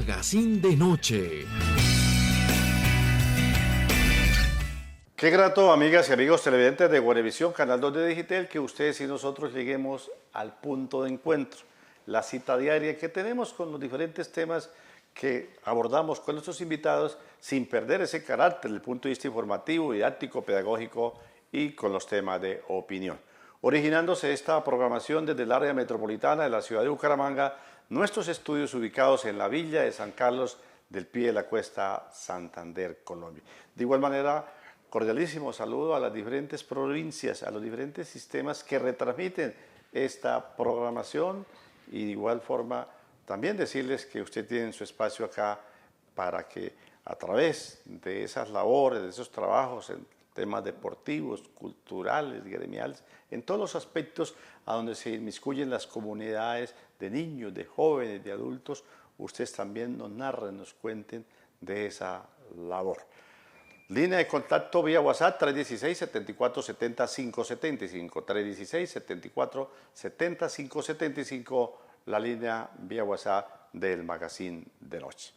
Magazine de Noche. Qué grato, amigas y amigos televidentes de Guarevisión, Canal 2 de Digital, que ustedes y nosotros lleguemos al punto de encuentro, la cita diaria que tenemos con los diferentes temas que abordamos con nuestros invitados, sin perder ese carácter desde el punto de vista informativo, didáctico, pedagógico y con los temas de opinión. Originándose esta programación desde el área metropolitana de la ciudad de Bucaramanga, nuestros estudios ubicados en la villa de San Carlos del Pie de la Cuesta, Santander, Colombia. De igual manera, cordialísimo saludo a las diferentes provincias, a los diferentes sistemas que retransmiten esta programación y de igual forma también decirles que usted tiene su espacio acá para que a través de esas labores, de esos trabajos en temas deportivos, culturales, gremiales, en todos los aspectos a donde se inmiscuyen las comunidades de niños, de jóvenes, de adultos, ustedes también nos narren, nos cuenten de esa labor. Línea de contacto vía WhatsApp 316-7470-575, 316-7470-575, la línea vía WhatsApp del Magazine de Noche.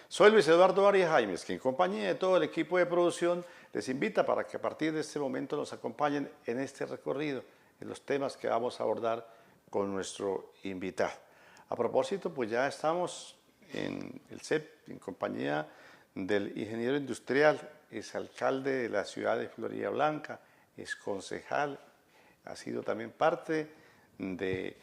Soy Luis Eduardo Arias Jaimes, que en compañía de todo el equipo de producción les invita para que a partir de este momento nos acompañen en este recorrido, en los temas que vamos a abordar con nuestro invitado. A propósito, pues ya estamos en el CEP, en compañía del ingeniero industrial, es alcalde de la ciudad de Floridablanca, es concejal, ha sido también parte de,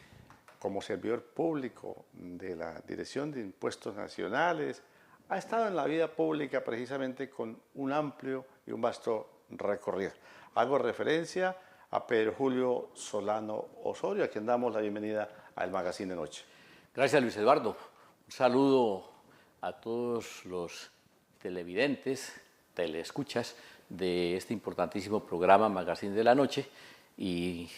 como servidor público de la Dirección de Impuestos Nacionales, ha estado en la vida pública precisamente con un amplio y un vasto recorrido. Hago referencia a Pedro Julio Solano Osorio, a quien damos la bienvenida al Magazine de Noche. Gracias, Luis Eduardo. Un saludo a todos los televidentes, teleescuchas de este importantísimo programa Magazine de la Noche y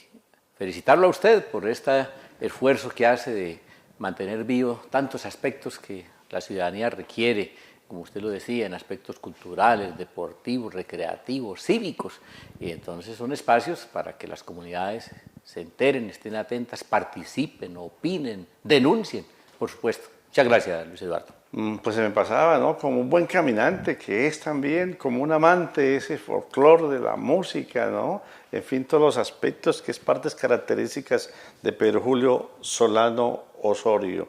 felicitarlo a usted por este esfuerzo que hace de mantener vivo tantos aspectos que la ciudadanía requiere, como usted lo decía, en aspectos culturales, deportivos, recreativos, cívicos. Y entonces son espacios para que las comunidades se enteren, estén atentas, participen, opinen, denuncien, por supuesto. Muchas gracias, Luis Eduardo. Pues se me pasaba, ¿no? Como un buen caminante, que es también como un amante de ese folclore de la música, ¿no? En fin, todos los aspectos que es partes características de Pedro Julio Solano Osorio.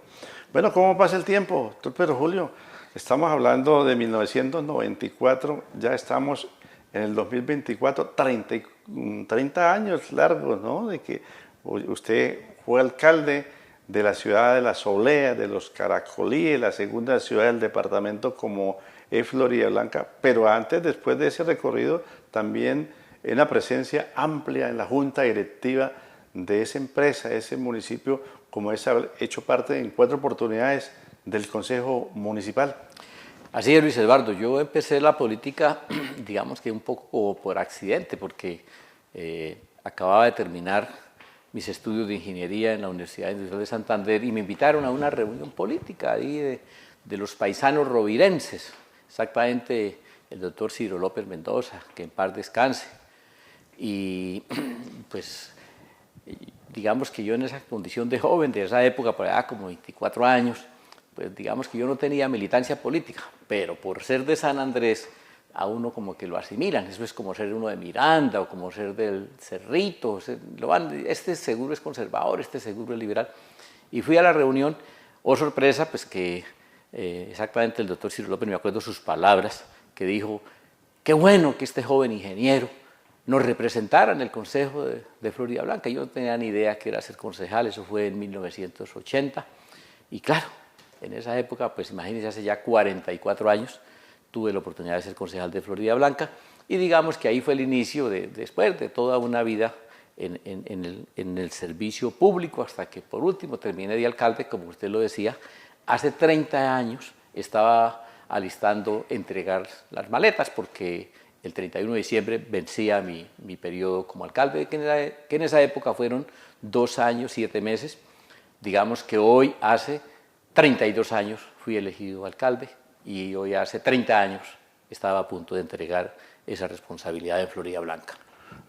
Bueno, ¿cómo pasa el tiempo, doctor Pedro Julio? Estamos hablando de 1994, ya estamos en el 2024, 30 años largos, ¿no? De que usted fue alcalde de la ciudad de La Solea, de los Caracolíes, la segunda ciudad del departamento como es Floridablanca, pero antes, después de ese recorrido, también en una presencia amplia en la junta directiva de esa empresa, de ese municipio, como es haber hecho parte en 4 oportunidades del Consejo Municipal. Así es, Luis Eduardo. Yo empecé la política, digamos que un poco por accidente, porque acababa de terminar mis estudios de ingeniería en la Universidad Industrial de Santander y me invitaron a una reunión política ahí de los paisanos rovirenses, exactamente el doctor Ciro López Mendoza, que en paz descanse. Y pues digamos que yo en esa condición de joven, de esa época, por allá como 24 años, pues digamos que yo no tenía militancia política, pero por ser de San Andrés, a uno como que lo asimilan, eso es como ser uno de Miranda o como ser del Cerrito, este seguro es conservador, este seguro es liberal. Y fui a la reunión, oh sorpresa, pues que exactamente el doctor Ciro López, me acuerdo sus palabras, que dijo, qué bueno que este joven ingeniero nos representara en el Consejo de Floridablanca. Yo no tenía ni idea que era ser concejal, eso fue en 1980, y claro, en esa época, pues imagínense, hace ya 44 años, tuve la oportunidad de ser concejal de Floridablanca y digamos que ahí fue el inicio después de toda una vida en el servicio público hasta que por último terminé de alcalde, como usted lo decía. Hace 30 años estaba alistando entregar las maletas porque el 31 de diciembre vencía mi periodo como alcalde, que en esa época fueron 2 años, 7 meses. Digamos que hoy hace 32 años fui elegido alcalde y hoy hace 30 años estaba a punto de entregar esa responsabilidad en Floridablanca.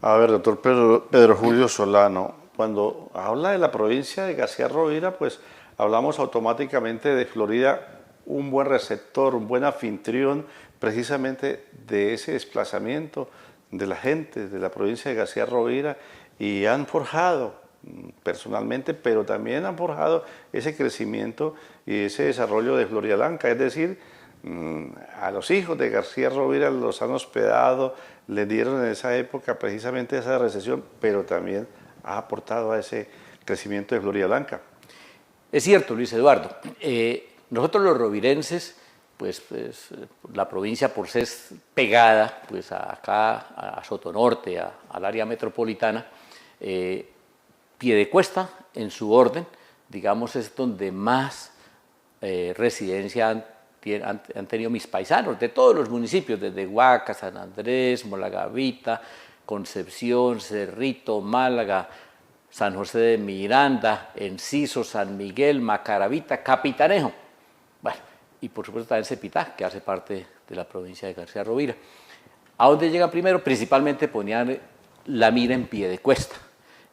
A ver, doctor Pedro Julio Solano, cuando habla de la provincia de García Rovira, pues hablamos automáticamente de Florida un buen receptor, un buen anfitrión precisamente de ese desplazamiento de la gente de la provincia de García Rovira y han forjado personalmente, pero también han forjado ese crecimiento y ese desarrollo de Floridablanca, es decir, a los hijos de García Rovira los han hospedado, les dieron en esa época precisamente esa recesión, pero también ha aportado a ese crecimiento de Floridablanca. Es cierto, Luis Eduardo. Nosotros los rovirenses, pues, la provincia por ser pegada pues, acá a Sotonorte, al área metropolitana, Piedecuesta, en su orden, digamos, es donde más residencia han tenido mis paisanos, de todos los municipios, desde Huaca, San Andrés, Molagavita, Concepción, Cerrito, Málaga, San José de Miranda, Enciso, San Miguel, Macaravita, Capitanejo. Bueno, y por supuesto también Cepitá, que hace parte de la provincia de García Rovira. ¿A dónde llegan primero? Principalmente ponían la mira en Piedecuesta.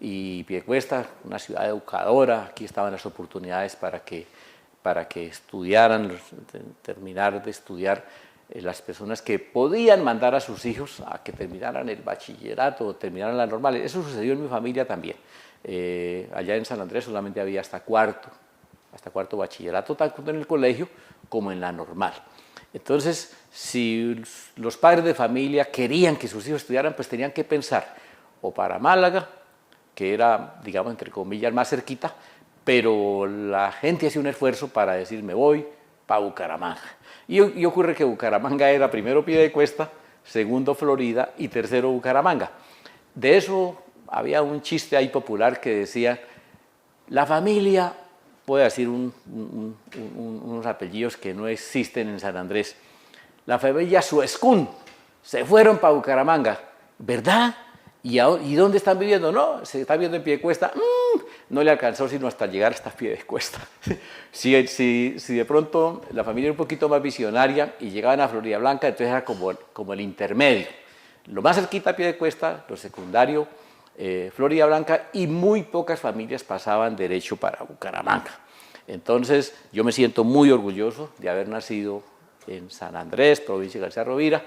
Y Piedecuesta, una ciudad educadora, aquí estaban las oportunidades para que estudiaran, terminar de estudiar las personas que podían mandar a sus hijos a que terminaran el bachillerato o terminaran la normal. Eso sucedió en mi familia también. Allá en San Andrés solamente había hasta cuarto bachillerato, tanto en el colegio como en la normal. Entonces, si los padres de familia querían que sus hijos estudiaran, pues tenían que pensar o para Málaga, que era, digamos, entre comillas, más cerquita, pero la gente hacía un esfuerzo para decir, me voy para Bucaramanga. Y ocurre que Bucaramanga era primero Piedecuesta, segundo Florida y tercero Bucaramanga. De eso había un chiste ahí popular que decía, la familia, puede decir unos apellidos que no existen en San Andrés, la familia Suescún, se fueron para Bucaramanga, ¿verdad? ¿Y dónde están viviendo? No, se está viviendo en Piedecuesta. No le alcanzó sino hasta llegar hasta Piedecuesta. Si de pronto la familia era un poquito más visionaria y llegaban a Floridablanca, entonces era como el intermedio. Lo más cerquita a Piedecuesta, lo secundario, Floridablanca, y muy pocas familias pasaban derecho para Bucaramanga. Entonces yo me siento muy orgulloso de haber nacido en San Andrés, provincia de García Rovira.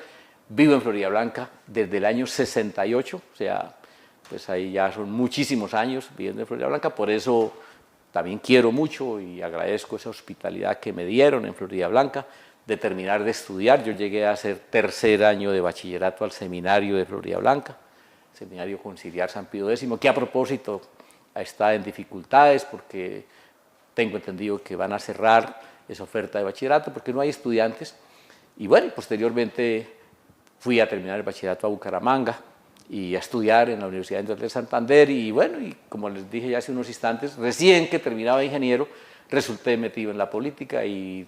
Vivo en Floridablanca desde el año 68, o sea, pues ahí ya son muchísimos años viviendo en Floridablanca, por eso también quiero mucho y agradezco esa hospitalidad que me dieron en Floridablanca de terminar de estudiar. Yo llegué a hacer tercer año de bachillerato al seminario de Floridablanca, Seminario Conciliar San Pío X, que a propósito está en dificultades porque tengo entendido que van a cerrar esa oferta de bachillerato porque no hay estudiantes. Y bueno, posteriormente fui a terminar el bachillerato a Bucaramanga y a estudiar en la Universidad Industrial de Santander y bueno, y como les dije ya hace unos instantes, recién que terminaba de ingeniero, resulté metido en la política y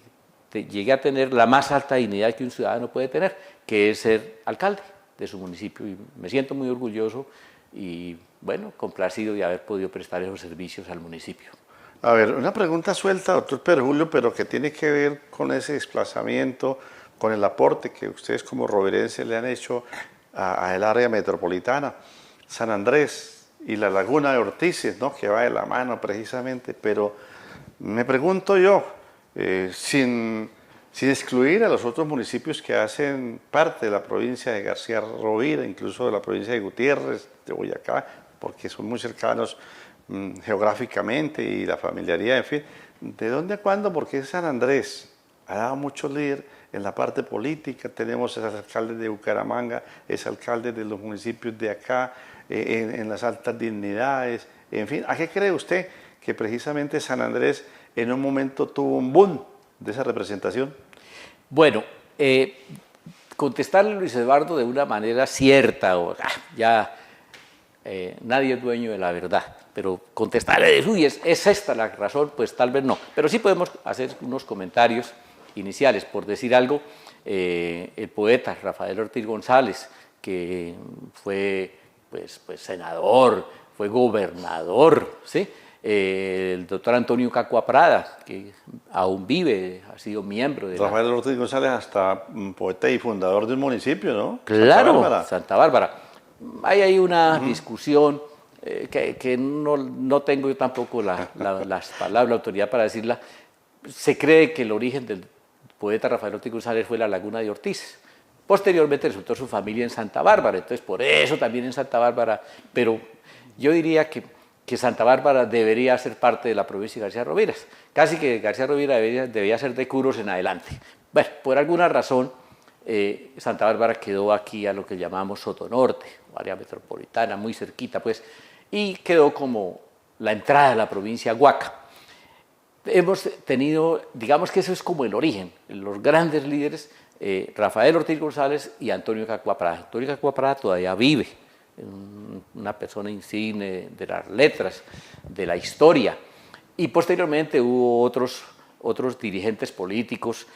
llegué a tener la más alta dignidad que un ciudadano puede tener, que es ser alcalde de su municipio y me siento muy orgulloso y bueno, complacido de haber podido prestar esos servicios al municipio. A ver, una pregunta suelta, doctor Pedro Julio, pero que tiene que ver con ese desplazamiento, con el aporte que ustedes como rovirenses le han hecho al área metropolitana, San Andrés y la laguna de Ortices, ¿no? Que va de la mano precisamente, pero me pregunto yo, sin excluir a los otros municipios que hacen parte de la provincia de García Rovira, incluso de la provincia de Gutiérrez, de Boyacá, porque son muy cercanos geográficamente y la familiaridad, en fin, ¿de dónde a cuándo? Porque San Andrés ha dado mucho líder en la parte política, tenemos esos alcaldes de Bucaramanga, es alcalde de los municipios de acá, en las altas dignidades, en fin, ¿a qué cree usted que precisamente San Andrés en un momento tuvo un boom de esa representación? Bueno, contestarle a Luis Eduardo de una manera cierta, nadie es dueño de la verdad, pero contestarle de uy, es esta la razón, pues tal vez no, pero sí podemos hacer unos comentarios iniciales. Por decir algo, el poeta Rafael Ortiz González, que fue pues senador, fue gobernador, ¿sí? El doctor Antonio Cacua Prada, que aún vive, ha sido miembro de Rafael Ortiz González, hasta poeta y fundador de un municipio, ¿no? Claro, Santa Bárbara. Santa Bárbara. Hay una discusión que no tengo yo tampoco las palabras, la autoridad para decirla. Se cree que el origen poeta Rafael Ortiz González fue la Laguna de Ortiz. Posteriormente resultó su familia en Santa Bárbara, entonces por eso también en Santa Bárbara, pero yo diría que Santa Bárbara debería ser parte de la provincia de García Rovira. Casi que García Rovira debía ser de Curos en adelante. Bueno, por alguna razón, Santa Bárbara quedó aquí a lo que llamamos Sotonorte, área metropolitana, muy cerquita, pues, y quedó como la entrada de la provincia Huaca. Hemos tenido, digamos que eso es como el origen, los grandes líderes, Rafael Ortiz González y Antonio Cacua Prada. Antonio Cacua Prada todavía vive, una persona insigne de las letras, de la historia, y posteriormente hubo otros dirigentes políticos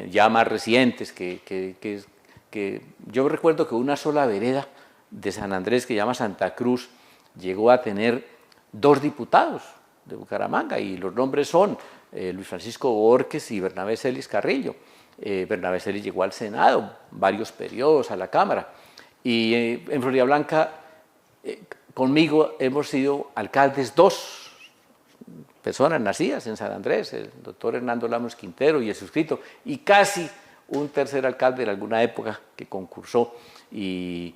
ya más recientes que yo recuerdo que una sola vereda de San Andrés que se llama Santa Cruz llegó a tener 2 diputados de Bucaramanga y los nombres son Luis Francisco Borges y Bernabé Celis Carrillo. Bernabé Celis llegó al Senado, varios periodos a la Cámara y en Floridablanca conmigo hemos sido alcaldes 2 personas nacidas en San Andrés, el doctor Hernando Lamos Quintero y el suscrito, y casi un tercer alcalde en alguna época que concursó y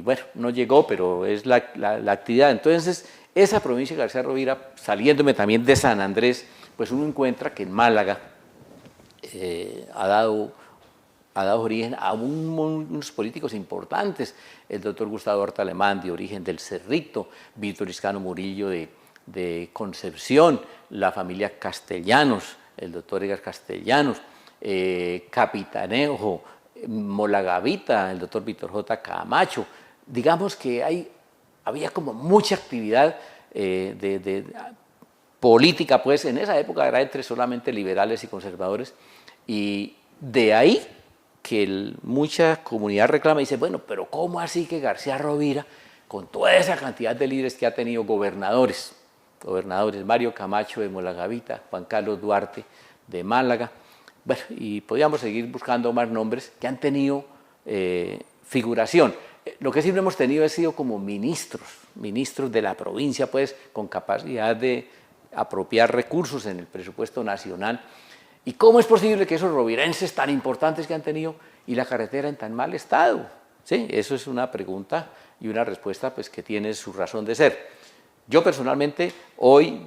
bueno, no llegó, pero es la actividad. Entonces, esa provincia de García Rovira, saliéndome también de San Andrés, pues uno encuentra que en Málaga ha dado origen a unos políticos importantes, el doctor Gustavo Horta Alemán, de origen del Cerrito, Víctor Iscano Murillo de Concepción, la familia Castellanos, el doctor Edgar Castellanos, Capitanejo, Molagavita, el doctor Víctor J. Camacho. Digamos que había como mucha actividad de política, pues en esa época era entre solamente liberales y conservadores, y de ahí que mucha comunidad reclama y dice, bueno, pero ¿cómo así que García Rovira, con toda esa cantidad de líderes que ha tenido, gobernadores, Mario Camacho de Molagavita, Juan Carlos Duarte de Málaga, bueno, y podríamos seguir buscando más nombres que han tenido figuración. Lo que siempre hemos tenido ha sido como ministros de la provincia, pues, con capacidad de apropiar recursos en el presupuesto nacional. ¿Y cómo es posible que esos rovirenses tan importantes que han tenido y la carretera en tan mal estado? Sí, eso es una pregunta y una respuesta pues, que tiene su razón de ser. Yo personalmente hoy,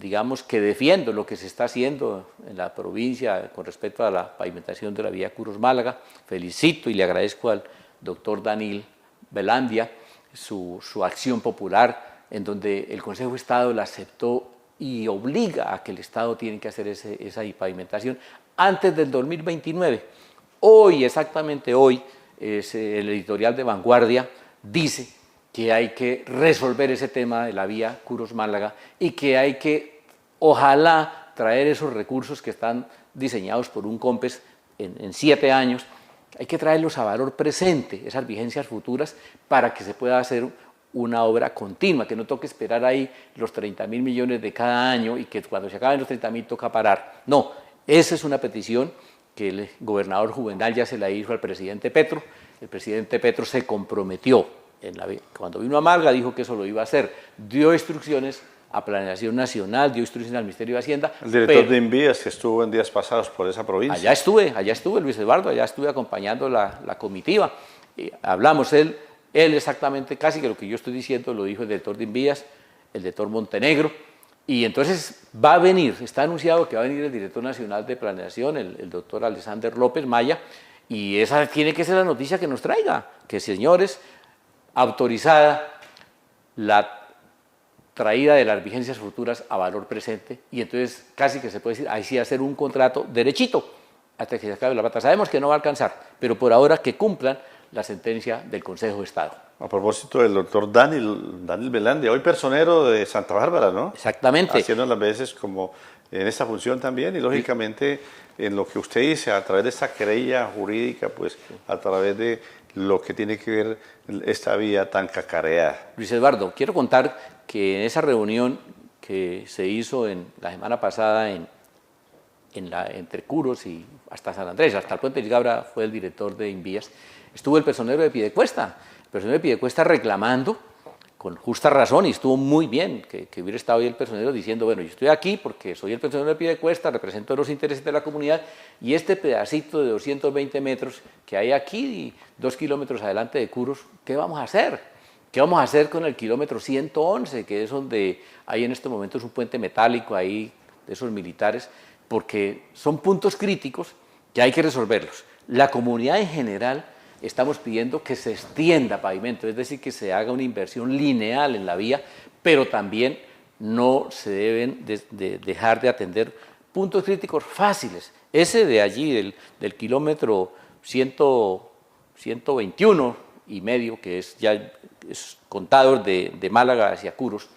digamos que defiendo lo que se está haciendo en la provincia con respecto a la pavimentación de la vía Curos-Málaga. Felicito y le agradezco al doctor Daniel Velandia su acción popular en donde el Consejo de Estado la aceptó y obliga a que el Estado tiene que hacer esa pavimentación antes del 2029. Hoy, exactamente hoy, el editorial de Vanguardia dice que hay que resolver ese tema de la vía Curos-Málaga y que hay que, ojalá, traer esos recursos que están diseñados por un COMPES en 7 años, hay que traerlos a valor presente, esas vigencias futuras, para que se pueda hacer una obra continua, que no toque esperar ahí los 30.000 millones de cada año y que cuando se acaben los 30.000 toca parar. No, esa es una petición que el gobernador Juvenal ya se la hizo al presidente Petro. El presidente Petro se comprometió, cuando vino a Málaga dijo que eso lo iba a hacer, dio instrucciones a Planeación Nacional, dio instrucciones al Ministerio de Hacienda. El director de Invías que estuvo en días pasados por esa provincia. Allá estuve Luis Eduardo, allá estuve acompañando la comitiva. Hablamos él exactamente casi que lo que yo estoy diciendo lo dijo el director de Invías, el director Montenegro, y entonces va a venir, está anunciado que va a venir el director nacional de Planeación, el doctor Alexander López Maya, y esa tiene que ser la noticia que nos traiga, que señores, autorizada la traída de las vigencias futuras a valor presente, y entonces casi que se puede decir, ahí sí hacer un contrato derechito, hasta que se acabe la plata. Sabemos que no va a alcanzar, pero por ahora que cumplan la sentencia del Consejo de Estado. A propósito del doctor Daniel Velandia, hoy personero de Santa Bárbara, ¿no? Exactamente. Haciendo las veces como en esta función también y lógicamente en lo que usted dice, a través de esta querella jurídica, pues a través de lo que tiene que ver esta vía tan cacareada. Luis Eduardo, quiero contar que en esa reunión que se hizo la semana pasada entre Curos y hasta San Andrés, hasta el Puente de Gabra fue el director de Invías, estuvo el personero de Piedecuesta, reclamando con justa razón, y estuvo muy bien que hubiera estado ahí el personero diciendo, bueno, yo estoy aquí porque soy el personero de Piedecuesta, represento los intereses de la comunidad, y este pedacito de 220 metros que hay aquí, y 2 kilómetros adelante de Curos, ¿qué vamos a hacer? ¿Qué vamos a hacer con el kilómetro 111, que es donde hay en este momento un puente metálico ahí, de esos militares? Porque son puntos críticos que hay que resolverlos. La comunidad en general estamos pidiendo que se extienda pavimento, es decir, que se haga una inversión lineal en la vía, pero también no se deben dejar de atender puntos críticos fáciles. Ese de allí, del kilómetro 121 y medio, que es ya Contador de Málaga hacia Curos,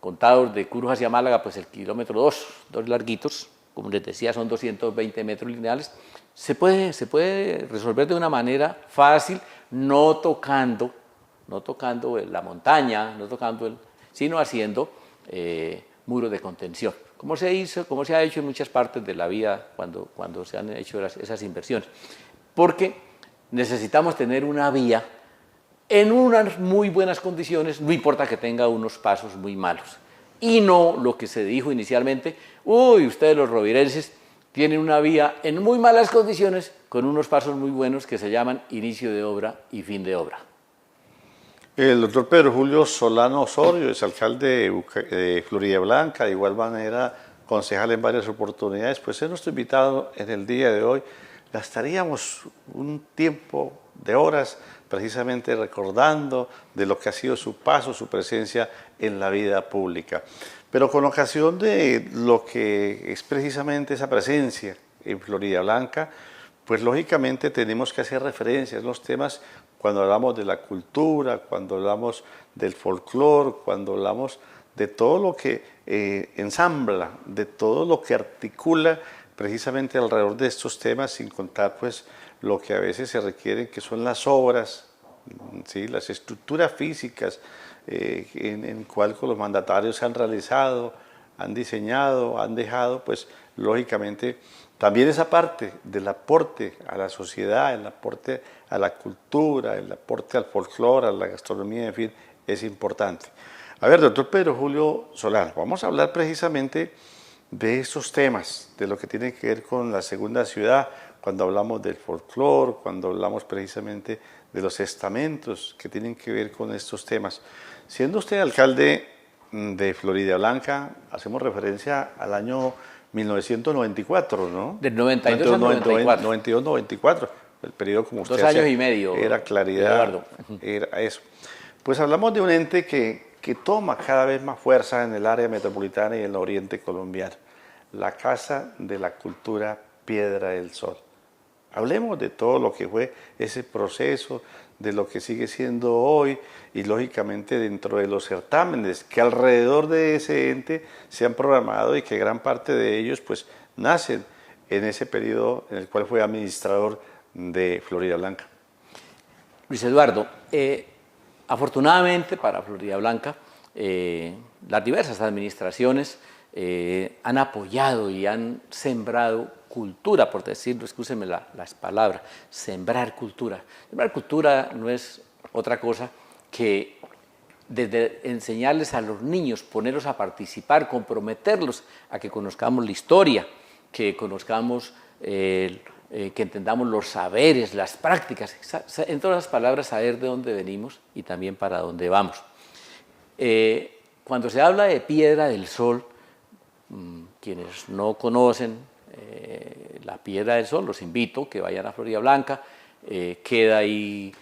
Contador de Curos hacia Málaga, pues el kilómetro 2 larguitos, como les decía, son 220 metros lineales, se puede resolver de una manera fácil, no tocando la montaña, sino haciendo muros de contención, como se ha hecho en muchas partes de la vía cuando se han hecho esas inversiones. Porque necesitamos tener una vía en unas muy buenas condiciones, no importa que tenga unos pasos muy malos. Y no lo que se dijo inicialmente, uy, ustedes los rovirenses tienen una vía en muy malas condiciones con unos pasos muy buenos que se llaman inicio de obra y fin de obra. El doctor Pedro Julio Solano Osorio es alcalde de Floridablanca, de igual manera concejal en varias oportunidades, pues es nuestro invitado en el día de hoy. Gastaríamos un tiempo de horas precisamente recordando de lo que ha sido su paso, su presencia en la vida pública. Pero con ocasión de lo que es precisamente esa presencia en Floridablanca, pues lógicamente tenemos que hacer referencias a los temas cuando hablamos de la cultura, cuando hablamos del folclore, cuando hablamos de todo lo que ensambla, de todo lo que articula precisamente alrededor de estos temas, sin contar pues lo que a veces se requiere, que son las obras, ¿sí? Las estructuras físicas en cual los mandatarios han realizado, han diseñado, han dejado, pues lógicamente también esa parte del aporte a la sociedad, el aporte a la cultura, el aporte al folclore, a la gastronomía, en fin, es importante. A ver, doctor Pedro Julio Solano, vamos a hablar precisamente de estos temas, de lo que tiene que ver con la segunda ciudad, cuando hablamos del folclore, cuando hablamos precisamente de los estamentos que tienen que ver con estos temas. Siendo usted alcalde de Floridablanca, hacemos referencia al año 1994, ¿no? Del 92 al 94. 92-94, el periodo como usted 2 años y medio. Era claridad, era eso. Pues hablamos de un ente que toma cada vez más fuerza en el área metropolitana y en el oriente colombiano, la Casa de la Cultura Piedra del Sol. Hablemos de todo lo que fue ese proceso, de lo que sigue siendo hoy y lógicamente dentro de los certámenes que alrededor de ese ente se han programado y que gran parte de ellos pues nacen en ese periodo en el cual fue administrador de Floridablanca. Luis Eduardo, afortunadamente para Floridablanca, las diversas administraciones han apoyado y han sembrado cultura, por decirlo, excúsenme las palabras, sembrar cultura. Sembrar cultura no es otra cosa que desde enseñarles a los niños, ponerlos a participar, comprometerlos a que conozcamos la historia, que conozcamos, que entendamos los saberes, las prácticas, en todas las palabras, saber de dónde venimos y también para dónde vamos. Cuando se habla de Piedra del Sol, quienes no conocen la Piedra del Sol, los invito que vayan a Floridablanca, queda ahí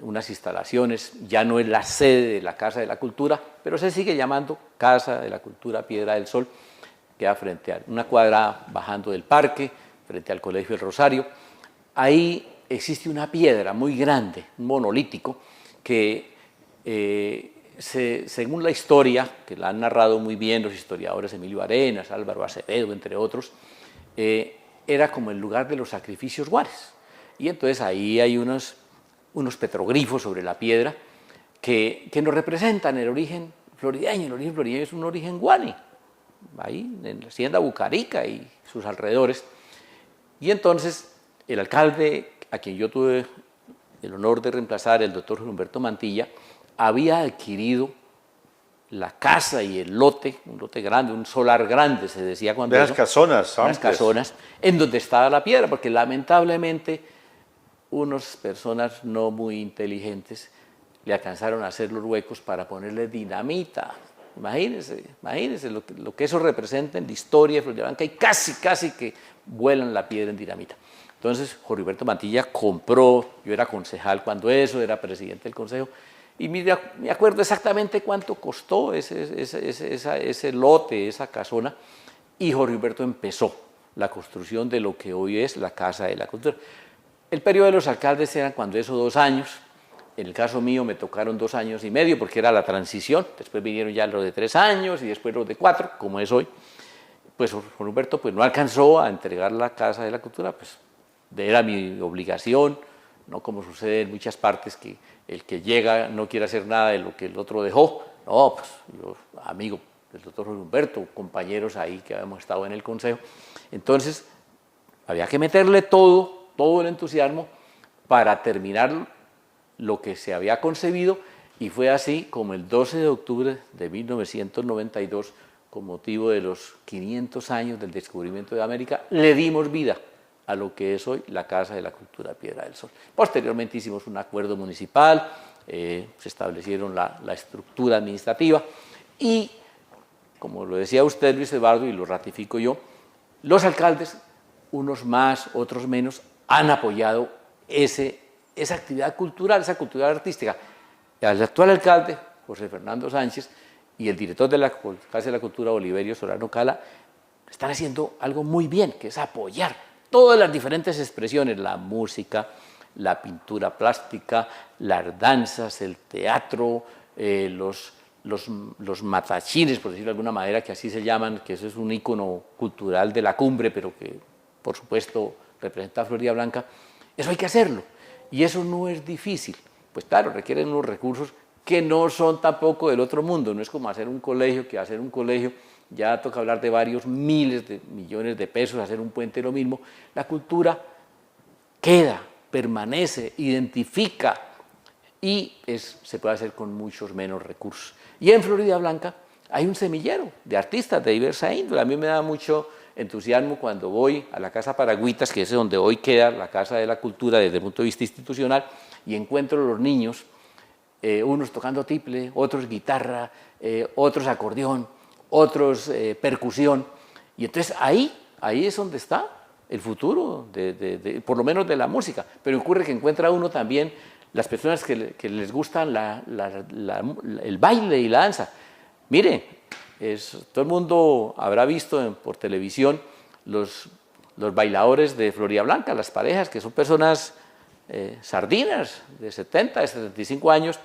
unas instalaciones, ya no es la sede de la Casa de la Cultura, pero se sigue llamando Casa de la Cultura Piedra del Sol, queda frente a una cuadra bajando del parque, frente al Colegio del Rosario. Ahí existe una piedra muy grande, un monolítico, que según la historia, que la han narrado muy bien los historiadores Emilio Arenas, Álvaro Acevedo, entre otros, era como el lugar de los sacrificios guares. Y entonces ahí hay unos petroglifos sobre la piedra que nos representan el origen florideño. El origen florideño es un origen guane, ahí en la hacienda Bucarica y sus alrededores. Y entonces el alcalde, a quien yo tuve el honor de reemplazar, el doctor Humberto Mantilla, había adquirido la casa y el lote, un lote grande, un solar grande, se decía cuando De las casonas, unas amplias. casonas, en donde estaba la piedra, porque lamentablemente unas personas no muy inteligentes le alcanzaron a hacer los huecos para ponerle dinamita. Imagínense lo que eso representa en la historia de Floridablanca, y casi que vuelan la piedra en dinamita. Entonces, Jorge Humberto Mantilla compró, yo era concejal cuando eso, era presidente del consejo, y me acuerdo exactamente cuánto costó ese lote, esa casona, y Jorge Humberto empezó la construcción de lo que hoy es la Casa de la Cultura. El periodo de los alcaldes eran cuando eso 2 años, en el caso mío me tocaron 2 años y medio porque era la transición, después vinieron ya los de 3 años y después los de 4, como es hoy. Pues Jorge Humberto pues, no alcanzó a entregar la Casa de la Cultura, pues era mi obligación, no como sucede en muchas partes que el que llega no quiere hacer nada de lo que el otro dejó. No, pues yo, amigo del doctor Jorge Humberto, compañeros ahí que habíamos estado en el consejo. Entonces, había que meterle todo el entusiasmo para terminar lo que se había concebido, y fue así como el 12 de octubre de 1992, con motivo de los 500 años del descubrimiento de América, le dimos vida a lo que es hoy la Casa de la Cultura Piedra del Sol. Posteriormente hicimos un acuerdo municipal, se establecieron la estructura administrativa y, como lo decía usted, Luis Eduardo, y lo ratifico yo, los alcaldes, unos más, otros menos, han apoyado esa actividad cultural, esa cultura artística. El actual alcalde, José Fernando Sánchez, y el director de la Casa de la Cultura, Oliverio Solano Cala, están haciendo algo muy bien, que es apoyar todas las diferentes expresiones, la música, la pintura plástica, las danzas, el teatro, los matachines, por decirlo de alguna manera, que así se llaman, que eso es un ícono cultural de la cumbre, pero que, por supuesto, representa a Floridablanca. Eso hay que hacerlo, y eso no es difícil. Pues claro, requieren unos recursos que no son tampoco del otro mundo, no es como hacer un colegio, que hacer un colegio ya toca hablar de varios miles de millones de pesos, hacer un puente lo mismo. La cultura queda, permanece, identifica, y se puede hacer con muchos menos recursos. Y en Floridablanca hay un semillero de artistas de diversa índole. A mí me da mucho entusiasmo cuando voy a la Casa Paragüitas, que es donde hoy queda la Casa de la Cultura desde el punto de vista institucional, y encuentro a los niños, unos tocando tiple, otros guitarra, otros acordeón, otros percusión, y entonces ahí es donde está el futuro, por lo menos de la música. Pero ocurre que encuentra uno también las personas que les gustan el baile y la danza. Mire, todo el mundo habrá visto por televisión los bailadores de Floridablanca, las parejas, que son personas sardinas de 70, de 75 años,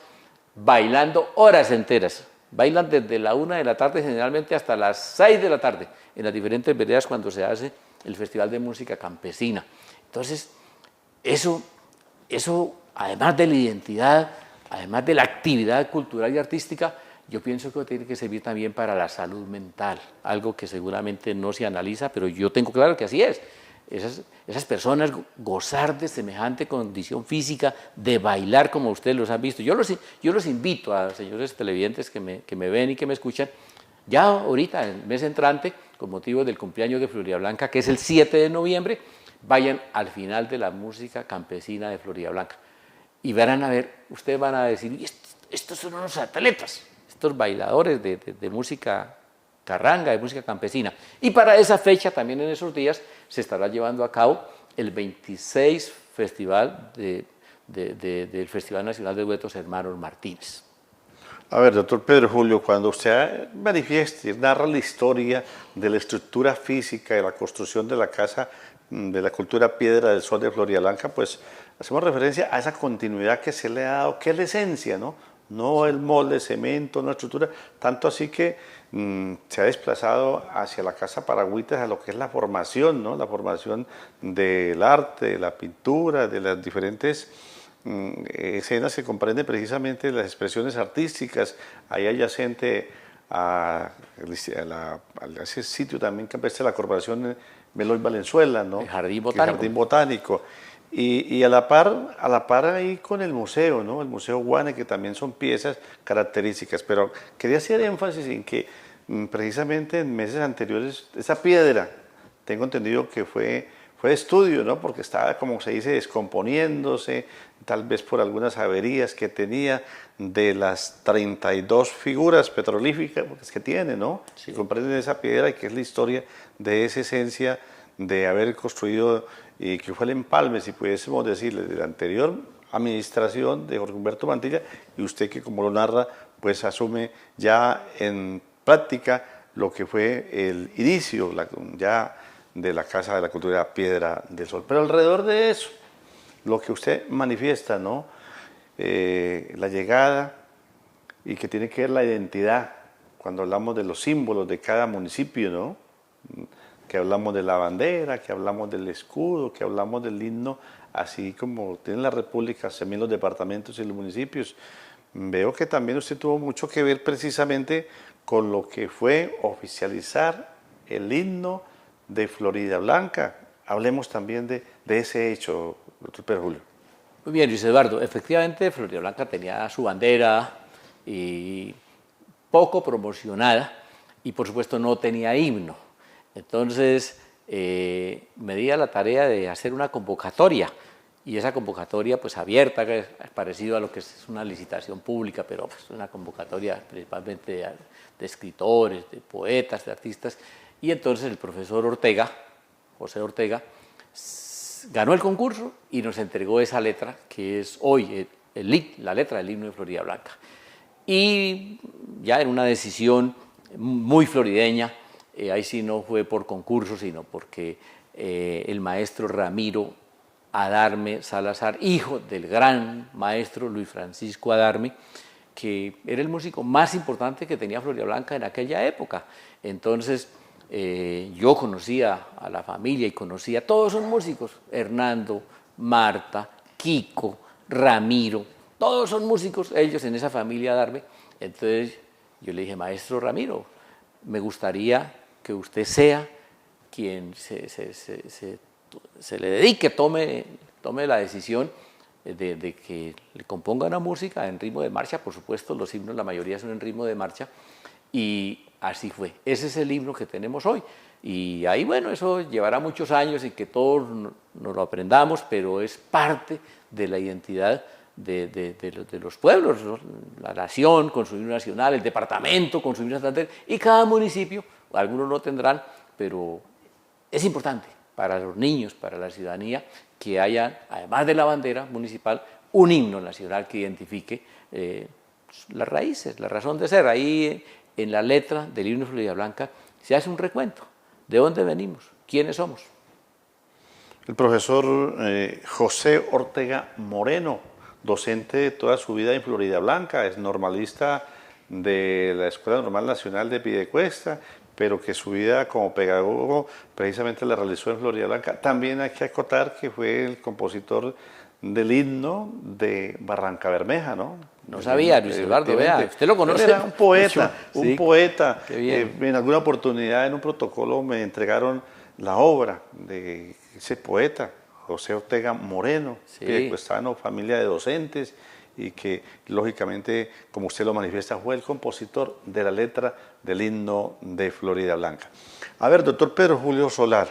bailando horas enteras. Bailan desde la 1 de la tarde generalmente hasta las 6 de la tarde en las diferentes veredas cuando se hace el Festival de Música Campesina. Entonces, eso además de la identidad, además de la actividad cultural y artística, yo pienso que tiene que servir también para la salud mental, algo que seguramente no se analiza, pero yo tengo claro que así es. Esas personas gozar de semejante condición física, de bailar como ustedes los han visto. Yo los invito a señores televidentes que me ven y que me escuchan, ya ahorita, en el mes entrante, con motivo del cumpleaños de Floridablanca, que es el 7 de noviembre, vayan al final de la música campesina de Floridablanca. Y verán a ver, ustedes van a decir, estos son unos atletas, estos bailadores de música carranga, de música campesina. Y para esa fecha, también en esos días, se estará llevando a cabo el 26 Festival del Festival Nacional de Duetos Hermanos Martínez. A ver, doctor Pedro Julio, cuando usted manifiesta y narra la historia de la estructura física y la construcción de la Casa de la Cultura Piedra del Sol de Floridablanca, pues hacemos referencia a esa continuidad que se le ha dado, que es la esencia, ¿no? No el molde, cemento, no la estructura, tanto así que se ha desplazado hacia la Casa Paragüitas a lo que es la formación, ¿no? La formación del arte, de la pintura, de las diferentes escenas que comprenden precisamente las expresiones artísticas, ahí adyacente a ese sitio también campestre de la Corporación Meloy Valenzuela, ¿no? El Jardín Botánico. El Jardín Botánico. Y a la par ahí con el museo, ¿no? El Museo Guane, que también son piezas características. Pero quería hacer énfasis en que precisamente en meses anteriores esa piedra, tengo entendido que fue de estudio, ¿no? Porque estaba, como se dice, descomponiéndose, tal vez por algunas averías que tenía de las 32 figuras petrolíficas que tiene, ¿no? Sí. Que comprenden esa piedra y que es la historia de esa esencia de haber construido y que fue el empalme, si pudiésemos decirle, de la anterior administración de Jorge Humberto Mantilla, y usted que como lo narra, pues asume ya en práctica lo que fue el inicio ya de la Casa de la Cultura Piedra del Sol. Pero alrededor de eso, lo que usted manifiesta, ¿no? La llegada y que tiene que ver la identidad, cuando hablamos de los símbolos de cada municipio, ¿no? Que hablamos de la bandera, que hablamos del escudo, que hablamos del himno, así como tiene la República, también los departamentos y los municipios. Veo que también usted tuvo mucho que ver precisamente con lo que fue oficializar el himno de Florida Blanca. Hablemos también de ese hecho, doctor Pedro Julio. Muy bien, Luis Eduardo. Efectivamente, Florida Blanca tenía su bandera y poco promocionada y por supuesto no tenía himno. Entonces me di a la tarea de hacer una convocatoria y esa convocatoria pues abierta, que es parecido a lo que es una licitación pública, pero pues, una convocatoria principalmente de escritores, de poetas, de artistas. Y entonces el profesor Ortega, José Ortega, ganó el concurso y nos entregó esa letra que es hoy la letra del himno de Florida Blanca. Y ya en una decisión muy florideña, ahí sí no fue por concurso, sino porque el maestro Ramiro Adarme Salazar, hijo del gran maestro Luis Francisco Adarme, que era el músico más importante que tenía Florida Blanca en aquella época. Entonces yo conocía a la familia y conocía, todos son músicos, Hernando, Marta, Kiko, Ramiro, todos son músicos, ellos en esa familia Adarme. Entonces yo le dije, maestro Ramiro, me gustaría que usted sea quien se le dedique, tome la decisión de que le componga una música en ritmo de marcha. Por supuesto, los himnos, la mayoría son en ritmo de marcha, y así fue. Ese es el himno que tenemos hoy. Y ahí, bueno, eso llevará muchos años y que todos nos lo aprendamos, pero es parte de la identidad de los pueblos, ¿no? La nación con su himno nacional, el departamento con su himno nacional, y cada municipio, algunos no tendrán, pero es importante para los niños, para la ciudadanía, que haya, además de la bandera municipal, un himno nacional que identifique las raíces, la razón de ser. Ahí en la letra del himno de Florida Blanca se hace un recuento de dónde venimos, quiénes somos. El profesor José Ortega Moreno, docente de toda su vida en Florida Blanca, es normalista de la Escuela Normal Nacional de Piedecuesta, pero que su vida como pedagogo precisamente la realizó en Florida Blanca. También hay que acotar que fue el compositor del himno de Barranca Bermeja, ¿no? No sabía, Luis Eduardo, vea, usted lo conoce. Él era un poeta, sí, un poeta. Qué bien. En alguna oportunidad en un protocolo me entregaron la obra de ese poeta, José Ortega Moreno, Sí. piedecuestano, familia de docentes, y que lógicamente, como usted lo manifiesta, fue el compositor de la letra del himno de Florida Blanca. A ver, doctor Pedro Julio Solar,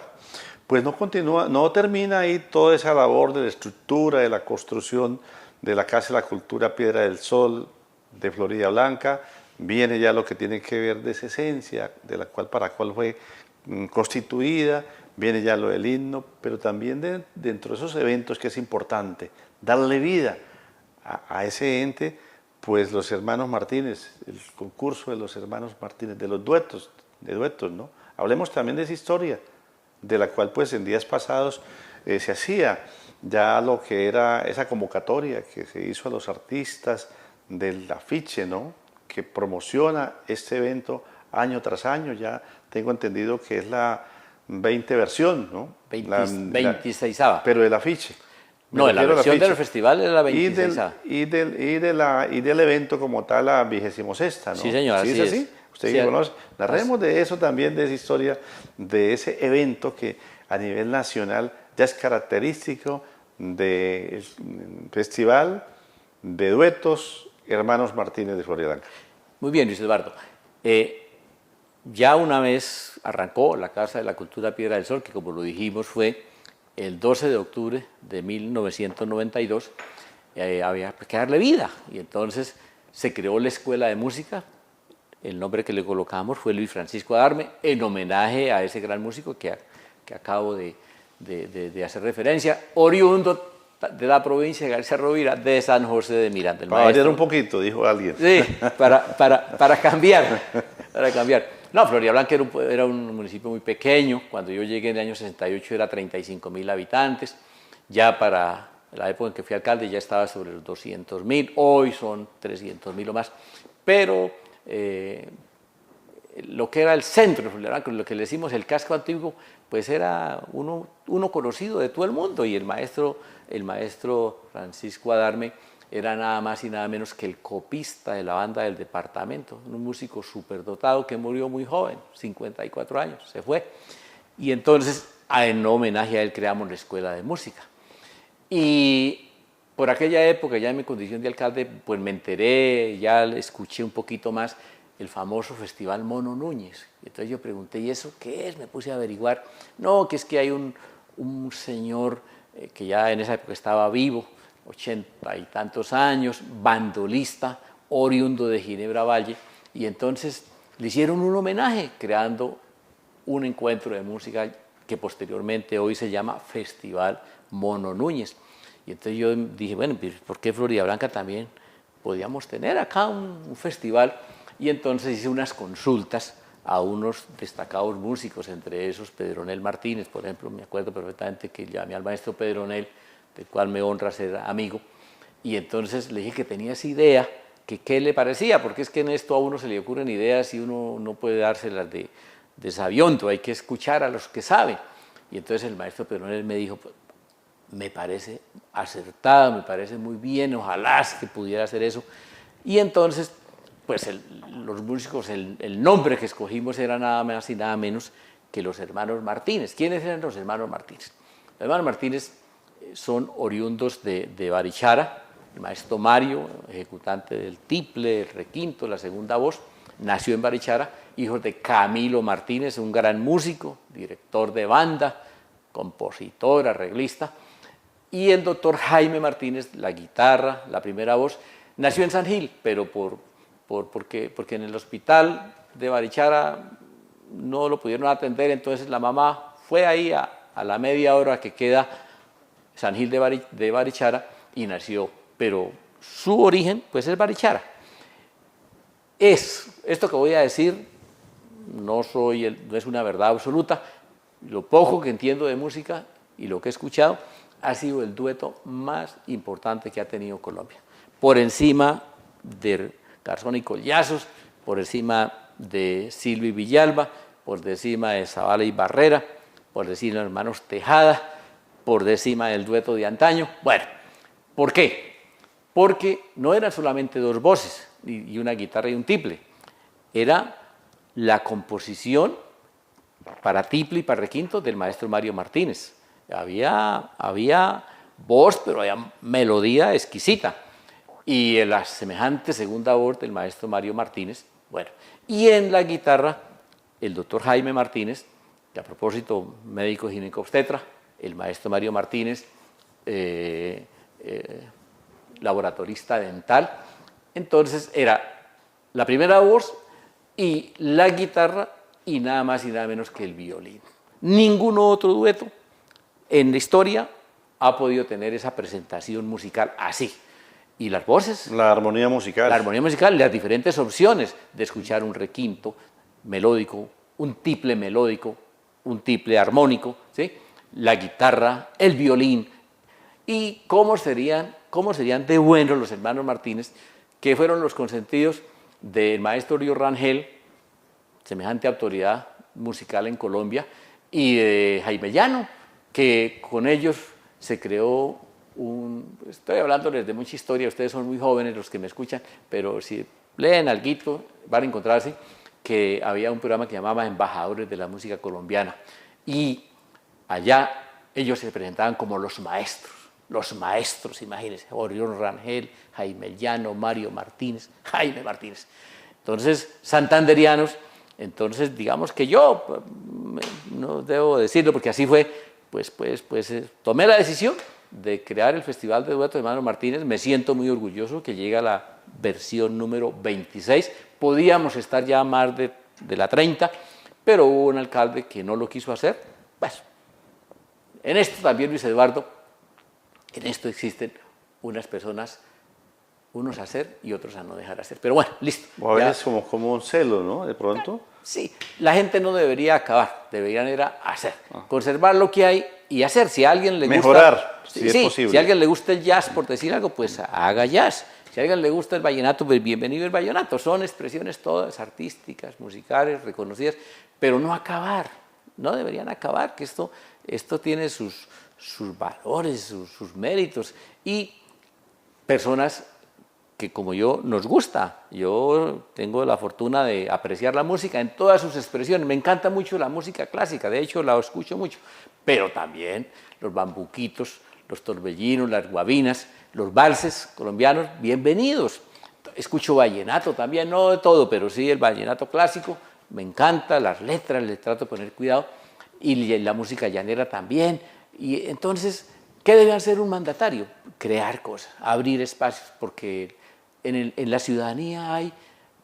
pues no termina ahí toda esa labor de la estructura, de la construcción de la Casa de la Cultura Piedra del Sol de Florida Blanca. Viene ya lo que tiene que ver de esa esencia, para la cual fue constituida, viene ya lo del himno, pero también dentro de esos eventos que es importante darle vida a ese ente, pues los hermanos Martínez, el concurso de los hermanos Martínez, de los duetos, ¿no? Hablemos también de esa historia, de la cual pues en días pasados se hacía ya lo que era esa convocatoria que se hizo a los artistas del afiche, ¿no? Que promociona este evento año tras año. Ya tengo entendido que es la 20 versión, ¿no? 26ª. Pero del afiche. No, la versión del festival es la 26ª. Y del evento como tal, la 26ª, ¿no? Sí, señor, ¿Sí así es así? es. Usted Sí, que conoce. Narremos de eso también, de esa historia, de ese evento que a nivel nacional ya es característico del Festival de Duetos Hermanos Martínez de Floridablanca. Muy bien, Luis Eduardo. Ya una vez arrancó la Casa de la Cultura Piedra del Sol, que como lo dijimos fue el 12 de octubre de 1992, había que darle vida. Y entonces se creó la Escuela de Música. El nombre que le colocamos fue Luis Francisco Adarme, en homenaje a ese gran músico que acabo de hacer referencia, oriundo de la provincia de García Rovira, de San José de Miranda. Para variar un poquito, dijo alguien. Sí, para cambiar, para cambiar. No, Floridablanca era un municipio muy pequeño. Cuando yo llegué en el año 68 era 35.000 habitantes. Ya para la época en que fui alcalde ya estaba sobre los 200.000. Hoy son 300.000 o más. Pero lo que era el centro de Floridablanca, lo que le decimos el casco antiguo, pues era uno conocido de todo el mundo. Y el maestro Francisco Adarme era nada más y nada menos que el copista de la banda del departamento, un músico superdotado que murió muy joven, 54 años, se fue. Y entonces, en homenaje a él, creamos la Escuela de Música. Y por aquella época, ya en mi condición de alcalde, pues me enteré, ya escuché un poquito más el famoso Festival Mono Núñez. Y entonces yo pregunté, ¿y eso qué es? Me puse a averiguar. No, que es que hay un señor que ya en esa época estaba vivo, 80 y tantos años, bandolista, oriundo de Ginebra Valle, y entonces le hicieron un homenaje creando un encuentro de música que posteriormente hoy se llama Festival Mono Núñez. Y entonces yo dije, bueno, ¿por qué Floridablanca también podíamos tener acá un festival? Y entonces hice unas consultas a unos destacados músicos, entre esos Pedronel Martínez, por ejemplo. Me acuerdo perfectamente que llamé al maestro Pedronel, del cual me honra ser amigo, y entonces le dije que tenía esa idea, que qué le parecía, porque es que en esto a uno se le ocurren ideas y uno no puede dárselas de sabionto, hay que escuchar a los que saben. Y entonces el maestro Pedronel me dijo, pues, me parece acertado, me parece muy bien, ojalá que pudiera hacer eso. Y entonces, pues los músicos, el nombre que escogimos era nada más y nada menos que los hermanos Martínez. ¿Quiénes eran los hermanos Martínez? Los hermanos Martínez son oriundos de Barichara. El maestro Mario, ejecutante del tiple, el requinto, la segunda voz, nació en Barichara, hijo de Camilo Martínez, un gran músico, director de banda, compositor, arreglista, y el doctor Jaime Martínez, la guitarra, la primera voz, nació en San Gil, pero porque en el hospital de Barichara no lo pudieron atender, entonces la mamá fue ahí a la media hora que queda San Gil de Barichara y nació, pero su origen pues es Barichara. Esto que voy a decir no es una verdad absoluta, lo poco que entiendo de música y lo que he escuchado ha sido el dueto más importante que ha tenido Colombia, por encima de Garzón y Collazos, por encima de Silva y Villalba, por encima de Zavala y Barrera, por encima de los hermanos Tejada, por encima del dueto de antaño. Bueno, ¿por qué? Porque no eran solamente dos voces y una guitarra y un tiple, era la composición para tiple y para requinto del maestro Mario Martínez. Había voz, pero había melodía exquisita. Y la semejante segunda voz del maestro Mario Martínez. Bueno, y en la guitarra, el doctor Jaime Martínez, que a propósito, médico ginecobstetra, el maestro Mario Martínez, laboratorista dental. Entonces era la primera voz y la guitarra y nada más y nada menos que el violín. Ningún otro dueto en la historia ha podido tener esa presentación musical así. Y las voces. La armonía musical. La armonía musical, las diferentes opciones de escuchar un requinto melódico, un tiple melódico, un tiple armónico, ¿sí? La guitarra, el violín. Y cómo serían de buenos los hermanos Martínez, que fueron los consentidos del maestro Río Rangel, semejante autoridad musical en Colombia, y de Jaime Llano, que con ellos se creó estoy hablándoles de mucha historia, ustedes son muy jóvenes los que me escuchan, pero si leen alguito van a encontrarse que había un programa que llamaba Embajadores de la Música Colombiana, y allá ellos se presentaban como los maestros los maestros, imagínense, Orión Rangel, Jaime Llano, Mario Martínez, Jaime Martínez. Entonces, santanderianos, entonces digamos que yo, no debo decirlo porque así fue, tomé la decisión de crear el Festival de Dueto de Hermanos Martínez. Me siento muy orgulloso que llega la versión número 26. Podíamos estar ya más de la 30, pero hubo un alcalde que no lo quiso hacer. Pues, en esto también, Luis Eduardo, en esto existen unas personas, unos a hacer y otros a no dejar hacer. Pero bueno, listo. O a veces como un celo, ¿no? De pronto. Sí, la gente no debería acabar, deberían ir a hacer, conservar lo que hay y hacer. Si a alguien le gusta... Mejorar, si es posible. Si a alguien le gusta el jazz, por decir algo, pues haga jazz. Si a alguien le gusta el vallenato, pues bienvenido el vallenato. Son expresiones todas artísticas, musicales, reconocidas, pero no acabar, no deberían acabar, que esto tiene sus valores, sus méritos, y personas que como yo nos gusta. Yo tengo la fortuna de apreciar la música en todas sus expresiones. Me encanta mucho la música clásica, de hecho la escucho mucho, pero también los bambuquitos, los torbellinos, las guabinas, los valses colombianos, bienvenidos. Escucho vallenato también, no de todo, pero sí el vallenato clásico, me encanta, las letras, le trato de poner cuidado, y la música llanera también. Y entonces, ¿qué debe hacer un mandatario? Crear cosas, abrir espacios, porque en la ciudadanía hay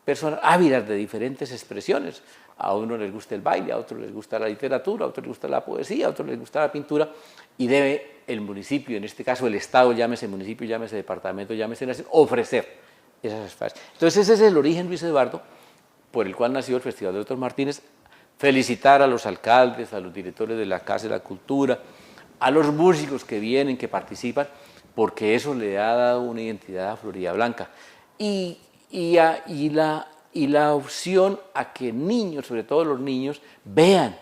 personas ávidas de diferentes expresiones. A uno les gusta el baile, a otros les gusta la literatura, a otros les gusta la poesía, a otros les gusta la pintura, y debe el municipio, en este caso el Estado, llámese municipio, llámese departamento, llámese nación, ofrecer esas espacios. Entonces ese es el origen, Luis Eduardo, por el cual nació el Festival de Duetos Martínez. Felicitar a los alcaldes, a los directores de la Casa de la Cultura, a los músicos que vienen, que participan, porque eso le ha dado una identidad a Florida Blanca. Y la opción a que niños, sobre todo los niños, vean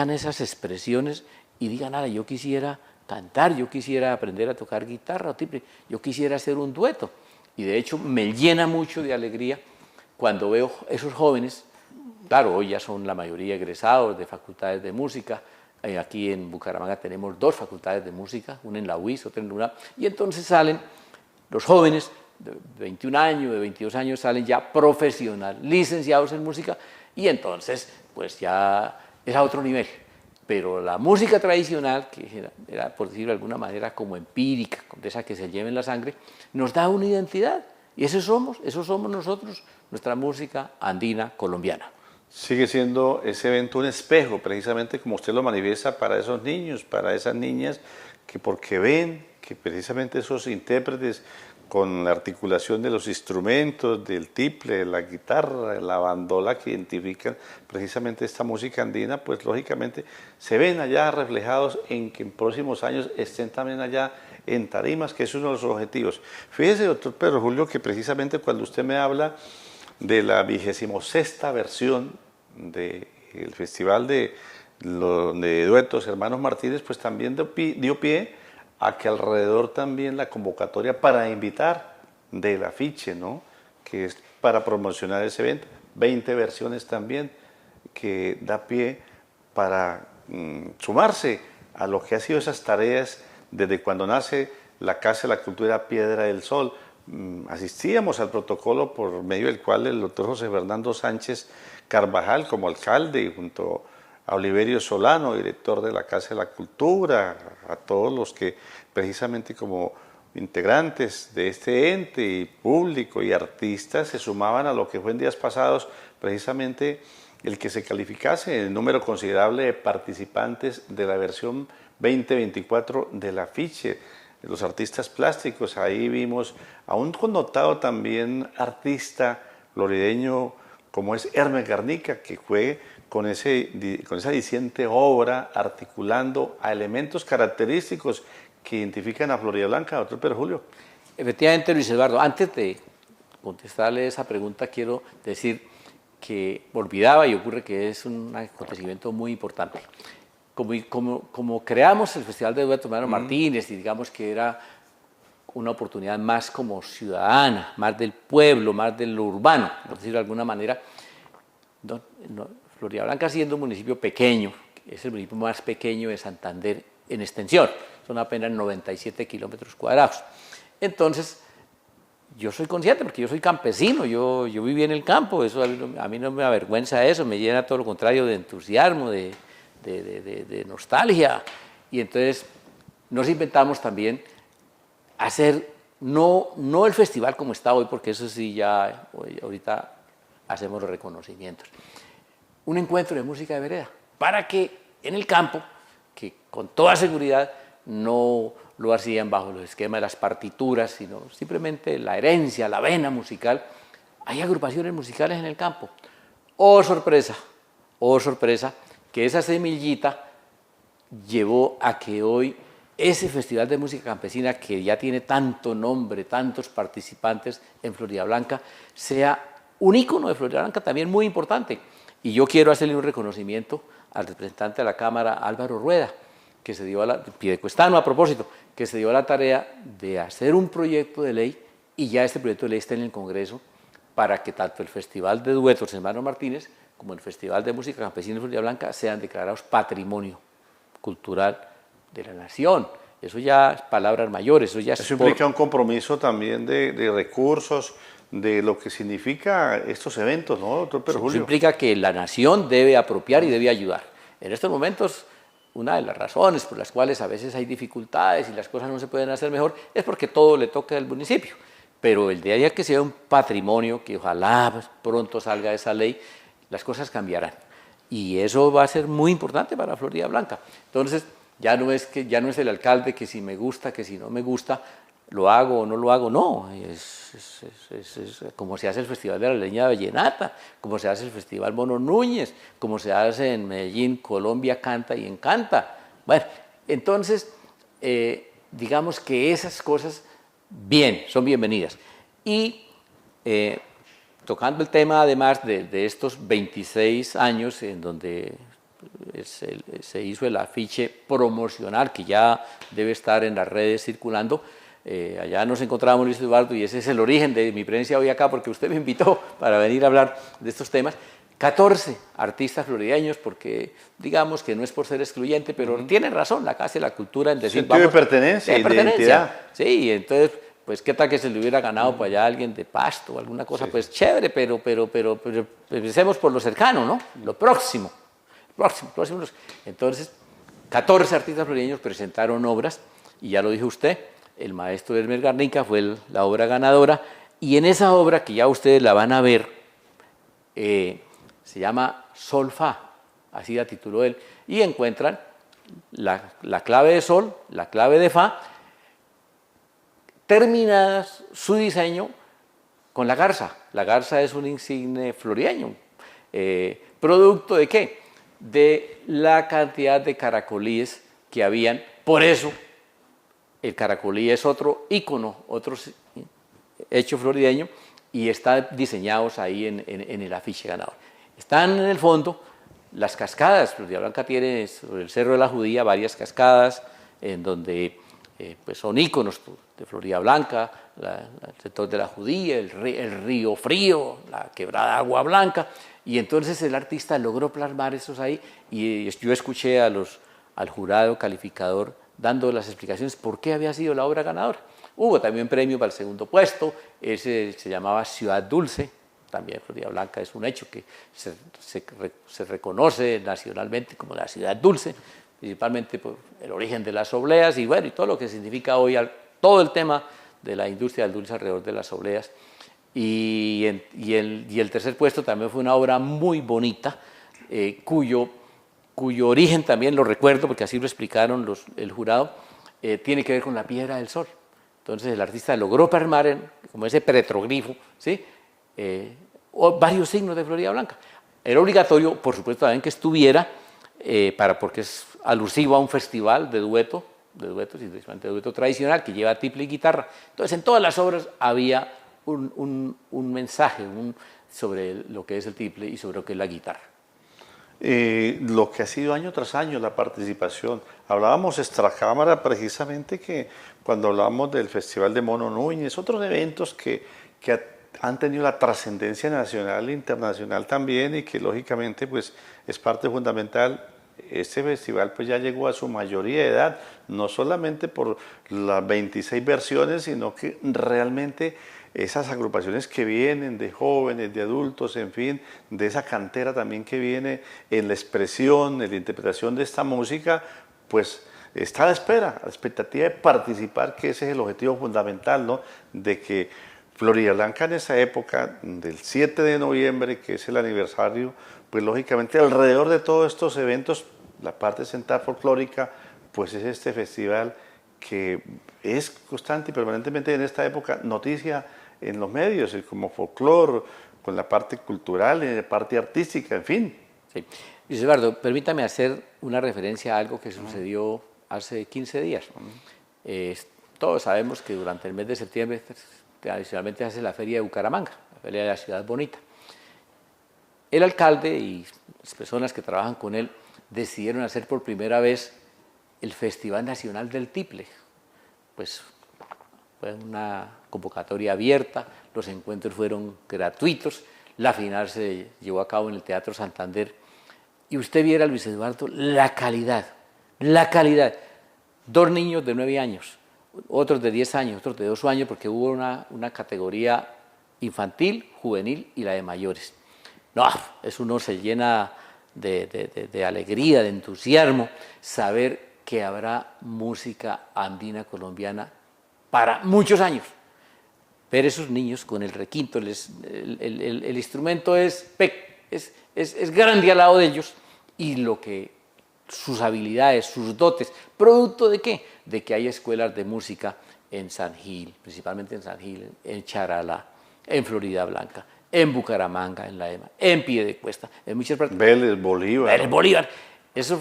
esas expresiones y digan, nada, yo quisiera cantar, yo quisiera aprender a tocar guitarra o timbre, yo quisiera hacer un dueto. Y de hecho me llena mucho de alegría cuando veo esos jóvenes. Claro, hoy ya son la mayoría egresados de facultades de música. Aquí en Bucaramanga tenemos 2 facultades de música, una en la UIS, otra en la UNAM, y entonces salen los jóvenes de 21 años, de 22 años, salen ya profesionales, licenciados en música, y entonces pues ya es a otro nivel. Pero la música tradicional, que era por decirlo de alguna manera como empírica, de esa que se lleva en la sangre, nos da una identidad, y eso somos nosotros, nuestra música andina colombiana. Sigue siendo ese evento un espejo, precisamente como usted lo manifiesta, para esos niños, para esas niñas, que porque ven que precisamente esos intérpretes, con la articulación de los instrumentos, del tiple, de la guitarra, de la bandola, que identifican precisamente esta música andina, pues lógicamente se ven allá reflejados en que en próximos años estén también allá en tarimas, que es uno de los objetivos. Fíjese, doctor Pedro Julio, que precisamente cuando usted me habla de la 26ª versión del Festival de Duetos Hermanos Martínez, pues también dio pie a que alrededor también la convocatoria para invitar del afiche, ¿no?, que es para promocionar ese evento, 20 versiones también, que da pie para sumarse a lo que ha sido esas tareas desde cuando nace la Casa de la Cultura Piedra del Sol. Asistíamos al protocolo por medio del cual el doctor José Fernando Sánchez Carvajal, como alcalde, y junto a Oliverio Solano, director de la Casa de la Cultura, a todos los que precisamente como integrantes de este ente y público y artistas se sumaban a lo que fue en días pasados precisamente el que se calificase el número considerable de participantes de la versión 2024 del afiche. Los artistas plásticos, ahí vimos a un connotado también artista florideño como es Hermes Garnica, que fue con esa diciente obra articulando a elementos característicos que identifican a Florida Blanca, doctor Pedro Julio. Efectivamente, Luis Eduardo, antes de contestarle esa pregunta, quiero decir que olvidaba, y ocurre que es un acontecimiento muy importante. Como creamos el Festival de Duetos Hermanos Martínez, y digamos que era una oportunidad más como ciudadana, más del pueblo, más de lo urbano, por decirlo de alguna manera. Florida Blanca, siendo un municipio pequeño, es el municipio más pequeño de Santander en extensión, son apenas 97 kilómetros cuadrados. Entonces, yo soy consciente porque yo soy campesino, yo viví en el campo, eso a mí no me avergüenza eso, me llena todo lo contrario de entusiasmo, de nostalgia. Y entonces nos inventamos también hacer, no el festival como está hoy, porque eso sí ya ahorita hacemos los reconocimientos, un encuentro de música de vereda, para que en el campo, que con toda seguridad no lo hacían bajo los esquemas de las partituras, sino simplemente la herencia, la vena musical, hay agrupaciones musicales en el campo. Oh sorpresa, que esa semillita llevó a que hoy ese Festival de Música Campesina, que ya tiene tanto nombre, tantos participantes en Floridablanca, sea un ícono de Floridablanca también muy importante. Y yo quiero hacerle un reconocimiento al representante de la Cámara, Álvaro Rueda, que se dio piedecuestano a propósito, que se dio a la tarea de hacer un proyecto de ley, y ya este proyecto de ley está en el Congreso, para que tanto el Festival de Duetos Hermano Martínez como el Festival de Música Campesina de Floridablanca sean declarados patrimonio cultural de la nación. Eso ya es palabras mayores. Eso implica un compromiso también de recursos, de lo que significa estos eventos, ¿no, doctor Pedro Julio? Eso implica que la nación debe apropiar y debe ayudar. En estos momentos, una de las razones por las cuales a veces hay dificultades y las cosas no se pueden hacer mejor es porque todo le toca al municipio. Pero el día que sea un patrimonio, que ojalá pronto salga esa ley, las cosas cambiarán. Y eso va a ser muy importante para Floridablanca. Entonces, ya no es el alcalde que si me gusta, que si no me gusta, lo hago o no lo hago, no. Es como se hace el Festival de la Leña de Vallenata, como se hace el Festival Mono Núñez, como se hace en Medellín, Colombia canta y encanta. Bueno, entonces, digamos que esas cosas, son bienvenidas. Y tocando el tema, además, de estos 26 años en donde se hizo el afiche promocional, que ya debe estar en las redes circulando. Allá nos encontrábamos, Luis Eduardo, y ese es el origen de mi presencia hoy acá, porque usted me invitó para venir a hablar de estos temas. 14 artistas florideños, porque digamos que no es por ser excluyente, pero tienen razón la Casa de la Cultura en decir, sentido de pertenencia y de identidad. Sí, entonces, pues qué tal que se le hubiera ganado para allá alguien de Pasto o alguna cosa, sí. Pues chévere, pero empecemos por lo cercano, ¿no? Lo próximo. Entonces, 14 artistas florideños presentaron obras, y ya lo dijo usted, el maestro Elmer Garnica fue la obra ganadora, y en esa obra, que ya ustedes la van a ver, se llama Sol Fa, así la tituló él, y encuentran la clave de Sol, la clave de Fa, terminadas su diseño con la garza. La garza es un insigne florideño. ¿Producto de qué? De la cantidad de caracolíes que habían. Por eso, el caracolí es otro ícono, otro hecho florideño, y están diseñados ahí en el afiche ganador. Están en el fondo las cascadas. Floridablanca tiene sobre el Cerro de la Judía varias cascadas en donde pues son íconos de Floridablanca, el sector de la Judía, el río Frío, la quebrada Agua Blanca, y entonces el artista logró plasmar esos ahí, y yo escuché al jurado calificador dando las explicaciones por qué había sido la obra ganadora. Hubo también premio para el segundo puesto, ese se llamaba Ciudad Dulce, también Floridablanca es un hecho que se reconoce nacionalmente como la Ciudad Dulce, principalmente por el origen de las obleas y bueno, y todo lo que significa hoy todo el tema de la industria del dulce alrededor de las obleas. Y el tercer puesto también fue una obra muy bonita, cuyo origen también lo recuerdo, porque así lo explicaron el jurado, tiene que ver con la Piedra del Sol. Entonces el artista logró plasmar como ese petroglifo, ¿sí? Varios signos de Floridablanca. Era obligatorio, por supuesto, también que estuviera, porque es alusivo a un festival de duetos, y de dueto tradicional, que lleva tiple y guitarra. Entonces en todas las obras había un mensaje sobre lo que es el tiple y sobre lo que es la guitarra. Lo que ha sido año tras año la participación. Hablábamos extracámara precisamente que cuando hablábamos del Festival de Mono Núñez, otros eventos que han tenido la trascendencia nacional e internacional también, y que lógicamente pues es parte fundamental este festival pues ya llegó a su mayoría de edad, no solamente por las 26 versiones, sino que realmente esas agrupaciones que vienen de jóvenes, de adultos, en fin, de esa cantera también que viene en la expresión, en la interpretación de esta música, pues está a la espera, a la expectativa de participar, que ese es el objetivo fundamental, ¿no? De que Floridablanca en esa época, del 7 de noviembre, que es el aniversario, pues lógicamente alrededor de todos estos eventos, la parte central folclórica, pues es este festival que es constante y permanentemente en esta época noticia en los medios, como folclore, con la parte cultural, en la parte artística, en fin. Sí. Luis Eduardo, permítame hacer una referencia a algo que sucedió hace 15 días. Todos sabemos que durante el mes de septiembre tradicionalmente se hace la Feria de Bucaramanga, la Feria de la Ciudad Bonita. El alcalde y las personas que trabajan con él decidieron hacer por primera vez el Festival Nacional del Tiple. Pues fue una convocatoria abierta, los encuentros fueron gratuitos, la final se llevó a cabo en el Teatro Santander. Y usted viera, Luis Eduardo, la calidad. 2 niños de 9 años, otros de 10 años, otros de 2 años, porque hubo una categoría infantil, juvenil y la de mayores. No, eso uno se llena de alegría, de entusiasmo, saber que habrá música andina colombiana para muchos años. Ver esos niños con el requinto, el instrumento es grande al lado de ellos, y sus habilidades, sus dotes, ¿producto de qué? De que hay escuelas de música en San Gil, principalmente en San Gil, en Charalá, en Floridablanca, en Bucaramanga, en la EMA, en Piedecuesta, en muchas partes. Vélez, Bolívar. Vélez, Bolívar. Eso,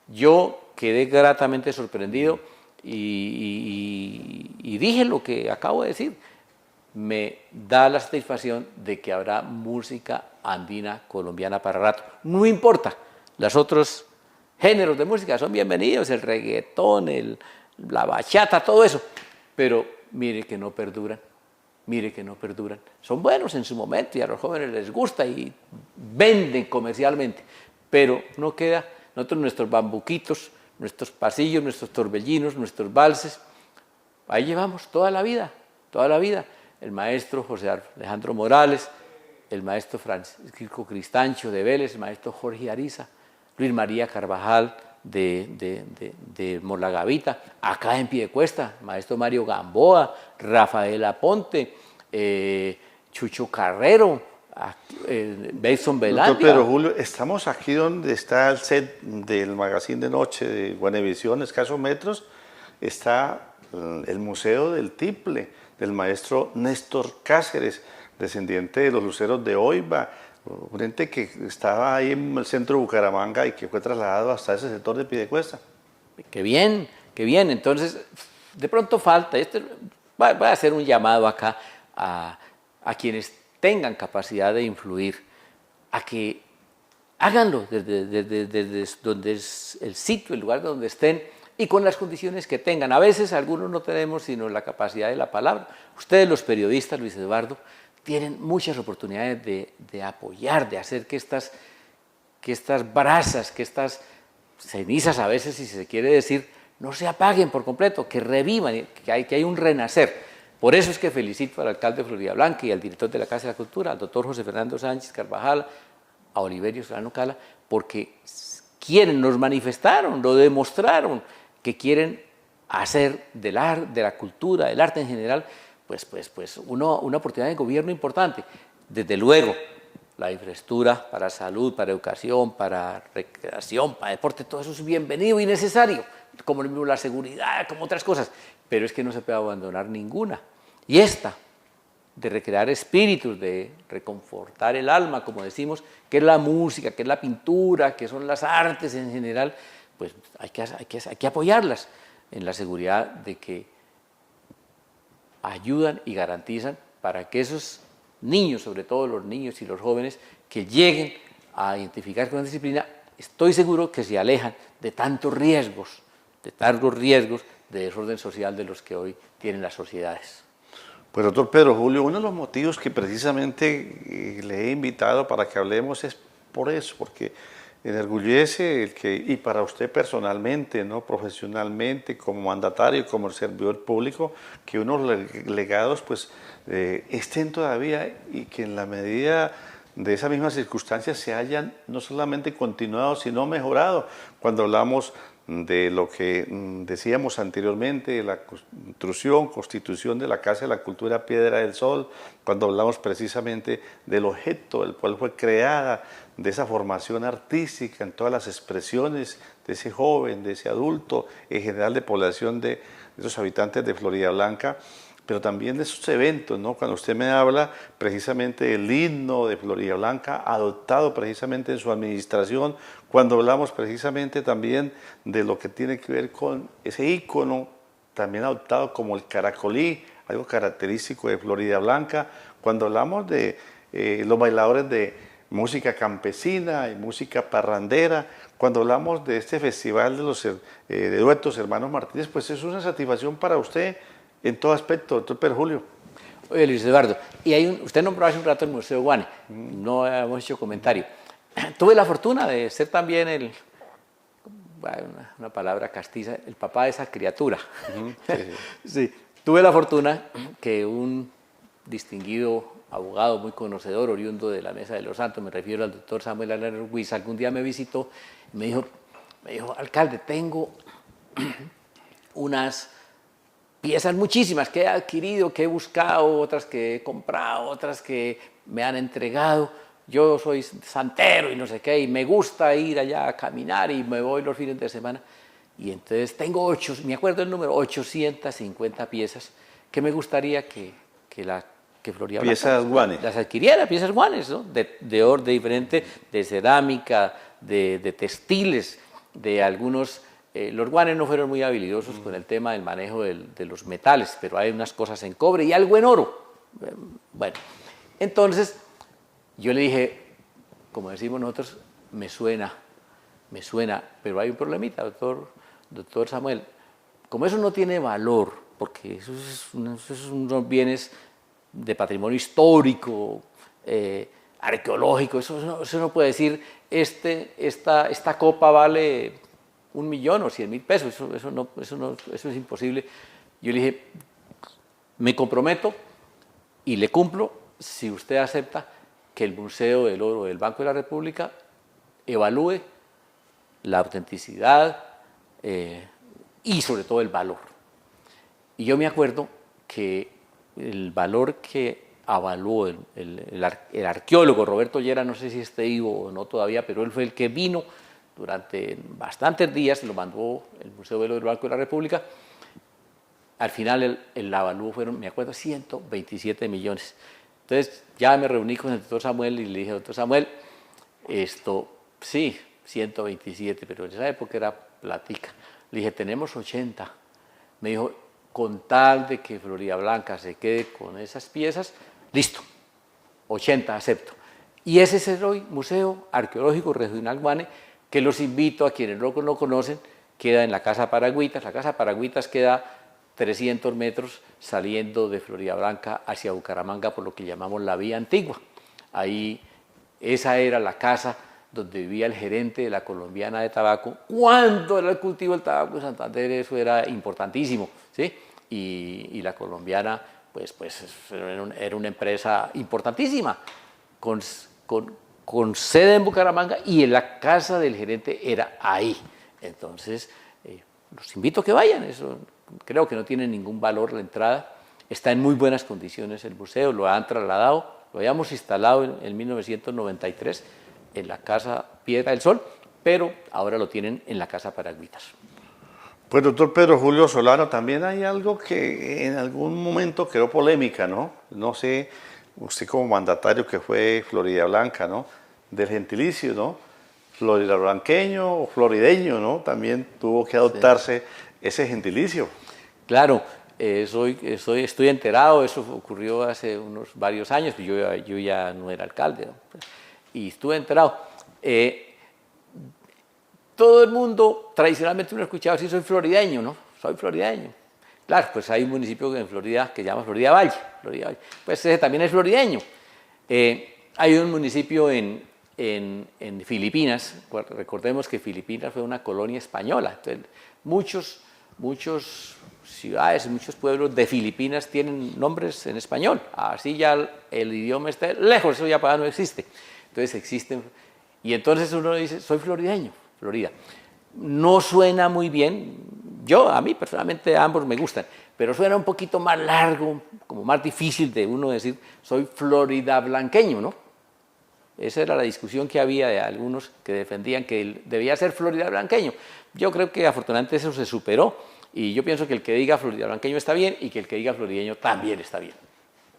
yo quedé gratamente sorprendido y dije lo que acabo de decir. Me da la satisfacción de que habrá música andina colombiana para rato. No importa, los otros géneros de música son bienvenidos, el reggaetón, la bachata, todo eso, pero mire que no perduran. Son buenos en su momento y a los jóvenes les gusta y venden comercialmente, pero no queda. Nosotros, nuestros bambuquitos, nuestros pasillos, nuestros torbellinos, nuestros valses, ahí llevamos toda la vida. El maestro José Alejandro Morales, el maestro Francisco Cristancho de Vélez, el maestro Jorge Ariza, Luis María Carvajal de Molagavita, acá en Piedecuesta, el maestro Mario Gamboa, Rafael Aponte, Chucho Carrero, Benson Velandia. Doctor Pedro Julio, estamos aquí donde está el set del Magazine de Noche de Guanevisión, escasos metros, está el Museo del Tiple, del maestro Néstor Cáceres, descendiente de los luceros de Oiva, un ente que estaba ahí en el centro de Bucaramanga y que fue trasladado hasta ese sector de Piedecuesta. Qué bien. Entonces, de pronto falta, voy a hacer un llamado acá a quienes tengan capacidad de influir, a que háganlo desde donde es el sitio, el lugar donde estén, y con las condiciones que tengan. A veces algunos no tenemos sino la capacidad de la palabra. Ustedes, los periodistas, Luis Eduardo, tienen muchas oportunidades de apoyar, de hacer que estas brasas, que estas cenizas a veces, si se quiere decir, no se apaguen por completo, que revivan, que hay un renacer. Por eso es que felicito al alcalde de Floridablanca y al director de la Casa de la Cultura, al doctor José Fernando Sánchez Carvajal, a Oliverio Solano Cala, porque nos manifestaron, lo demostraron, que quieren hacer de la cultura, del arte en general, pues una oportunidad de gobierno importante. Desde luego, la infraestructura para salud, para educación, para recreación, para deporte, todo eso es bienvenido y necesario, como la seguridad, como otras cosas, pero es que no se puede abandonar ninguna. Y esta, de recrear espíritus, de reconfortar el alma, como decimos, que es la música, que es la pintura, que son las artes en general, pues hay que apoyarlas en la seguridad de que ayudan y garantizan para que esos niños, sobre todo los niños y los jóvenes, que lleguen a identificar con la disciplina, estoy seguro que se alejan de tantos riesgos de desorden social de los que hoy tienen las sociedades. Pues doctor Pedro Julio, uno de los motivos que precisamente le he invitado para que hablemos es por eso, porque enorgullece el que, y para usted personalmente, ¿no? Profesionalmente, como mandatario, como servidor público, que unos legados pues estén todavía y que en la medida de esas mismas circunstancias se hayan no solamente continuado, sino mejorado. Cuando hablamos de lo que decíamos anteriormente, la constitución de la Casa de la Cultura Piedra del Sol, cuando hablamos precisamente del objeto del cual fue creada, de esa formación artística en todas las expresiones de ese joven, de ese adulto, en general de población de esos habitantes de Floridablanca, pero también de esos eventos, ¿no? Cuando usted me habla precisamente del himno de Floridablanca, adoptado precisamente en su administración, cuando hablamos precisamente también de lo que tiene que ver con ese ícono, también adoptado como el caracolí, algo característico de Floridablanca, cuando hablamos de los bailadores de música campesina y música parrandera, cuando hablamos de este festival de los de duetos Hermanos Martínez, pues es una satisfacción para usted en todo aspecto, doctor Pedro Julio. Oye, Luis Eduardo, y usted nombró hace un rato el Museo Guane, no hemos hecho comentario. Tuve la fortuna de ser también una palabra castiza, el papá de esa criatura. Sí, tuve la fortuna que un distinguido abogado muy conocedor, oriundo de la Mesa de los Santos, me refiero al doctor Samuel Alan Ruiz, algún día me visitó y me dijo, alcalde, tengo unas piezas muchísimas que he adquirido, que he buscado, otras que he comprado, otras que me han entregado. Yo soy santero y no sé qué, y me gusta ir allá a caminar y me voy los fines de semana. Y entonces tengo me acuerdo el número, 850 piezas que me gustaría que Floridablanca piezas guanes. Las adquiriera, piezas guanes, ¿no? de orden diferente, de cerámica, de textiles, de algunos. Los guanes no fueron muy habilidosos con el tema del manejo de los metales, pero hay unas cosas en cobre y algo en oro. Bueno, entonces yo le dije, como decimos nosotros, me suena, pero hay un problemita, doctor Samuel. Como eso no tiene valor, porque esos son unos bienes de patrimonio histórico, arqueológico, eso no puede decir, esta copa vale 1.000.000 o 100.000 pesos, eso es imposible. Yo le dije, me comprometo y le cumplo si usted acepta que el Museo del Oro del Banco de la República evalúe la autenticidad y sobre todo el valor. Y yo me acuerdo que el valor que avaló el arqueólogo Roberto Llera, no sé si está vivo o no todavía, pero él fue el que vino durante bastantes días, lo mandó el Museo del Oro del Banco de la República. Al final el avalúo fueron, me acuerdo, 127 millones. Entonces ya me reuní con el doctor Samuel y le dije, doctor Samuel, sí, 127, pero en esa época era platica. Le dije, tenemos 80. Me dijo, con tal de que Floridablanca se quede con esas piezas, listo, 80 acepto. Y ese es el hoy Museo Arqueológico Regional Guane, que los invito a quienes no lo conocen, queda en la Casa Paragüitas. La Casa Paragüitas queda 300 metros saliendo de Floridablanca hacia Bucaramanga por lo que llamamos la Vía Antigua. Ahí, esa era la casa donde vivía el gerente de la Colombiana de Tabaco. Cuando era el cultivo del tabaco en Santander, eso era importantísimo, ¿sí? Y la Colombiana, pues era una empresa importantísima, con sede en Bucaramanga, y en la casa del gerente era ahí. Entonces, los invito a que vayan. Eso creo que no tiene ningún valor la entrada. Está en muy buenas condiciones el museo, lo han trasladado, lo habíamos instalado en 1993 en la Casa Piedra del Sol, pero ahora lo tienen en la Casa Paragüitas. Pues doctor Pedro Julio Solano, también hay algo que en algún momento creó polémica, ¿no? No sé, usted como mandatario que fue Floridablanca, ¿no? Del gentilicio, ¿no? Floridablanqueño o florideño, ¿no? También tuvo que adoptarse ese gentilicio. Claro, estoy enterado, eso ocurrió hace unos varios años, yo ya no era alcalde, ¿no? Y estuve enterado. Todo el mundo, tradicionalmente uno ha escuchado, sí, soy florideño, ¿no? Soy florideño. Claro, pues hay un municipio en Florida que se llama Florida Valle. Pues ese también es florideño. Hay un municipio en en Filipinas. Recordemos que Filipinas fue una colonia española. Entonces, muchos ciudades, muchos pueblos de Filipinas tienen nombres en español. Así ya el idioma está lejos, eso ya para no existe. Entonces existen, y entonces uno dice, soy florideño, Florida. No suena muy bien, a mí personalmente ambos me gustan, pero suena un poquito más largo, como más difícil de uno decir, soy floridablanqueño, ¿no? Esa era la discusión que había de algunos que defendían que debía ser floridablanqueño. Yo creo que afortunadamente eso se superó, y yo pienso que el que diga floridablanqueño está bien y que el que diga florideño también está bien.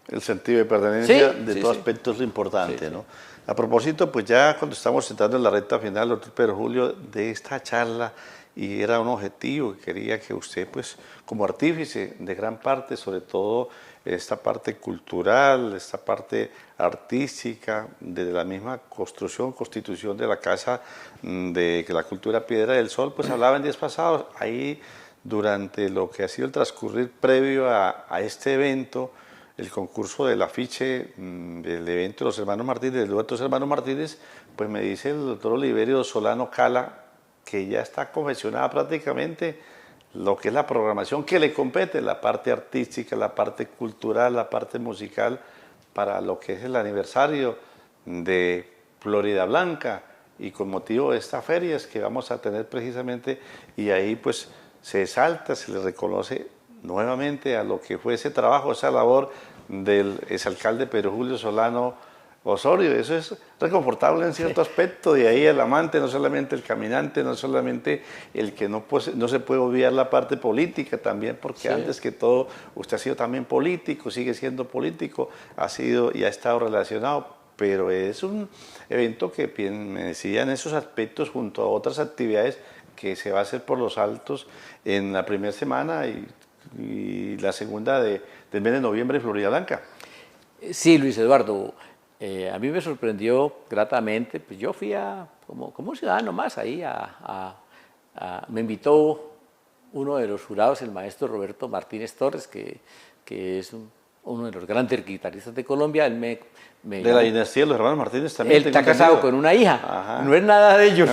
El sentido de pertenencia Sí, todo sí. aspecto es lo importante, Sí, ¿no? A propósito, pues ya cuando estamos entrando en la recta final, doctor Pedro Julio, de esta charla, y era un objetivo que quería que usted, pues, como artífice de gran parte, sobre todo esta parte cultural, esta parte artística, desde la misma constitución de la Casa de la Cultura Piedra del Sol, pues hablaba en días pasados, ahí durante lo que ha sido el transcurrir previo a este evento, el concurso del afiche del evento de los hermanos Martínez, del dueto de los hermanos Martínez, pues me dice el doctor Oliverio Solano Cala que ya está confeccionada prácticamente lo que es la programación que le compete, la parte artística, la parte cultural, la parte musical, para lo que es el aniversario de Florida Blanca, y con motivo de estas ferias que vamos a tener precisamente, y ahí pues se exalta, se le reconoce nuevamente a lo que fue ese trabajo, esa labor del exalcalde Pedro Julio Solano Osorio. Eso es reconfortable en cierto aspecto, de ahí el amante, no solamente el caminante, no solamente el que no se puede olvidar la parte política también, porque antes que todo usted ha sido también político, sigue siendo político, ha sido y ha estado relacionado, pero es un evento que me decía en esos aspectos junto a otras actividades que se va a hacer por los Altos en la primera semana y la segunda del mes de noviembre en Florida Blanca. Sí, Luis Eduardo, a mí me sorprendió gratamente, pues yo fui como un ciudadano más ahí, me invitó uno de los jurados, el maestro Roberto Martínez Torres, que es uno de los grandes guitarristas de Colombia. Él me de la dinastía de los hermanos Martínez también. Él está casado con una hija. Ajá. No es nada de ellos.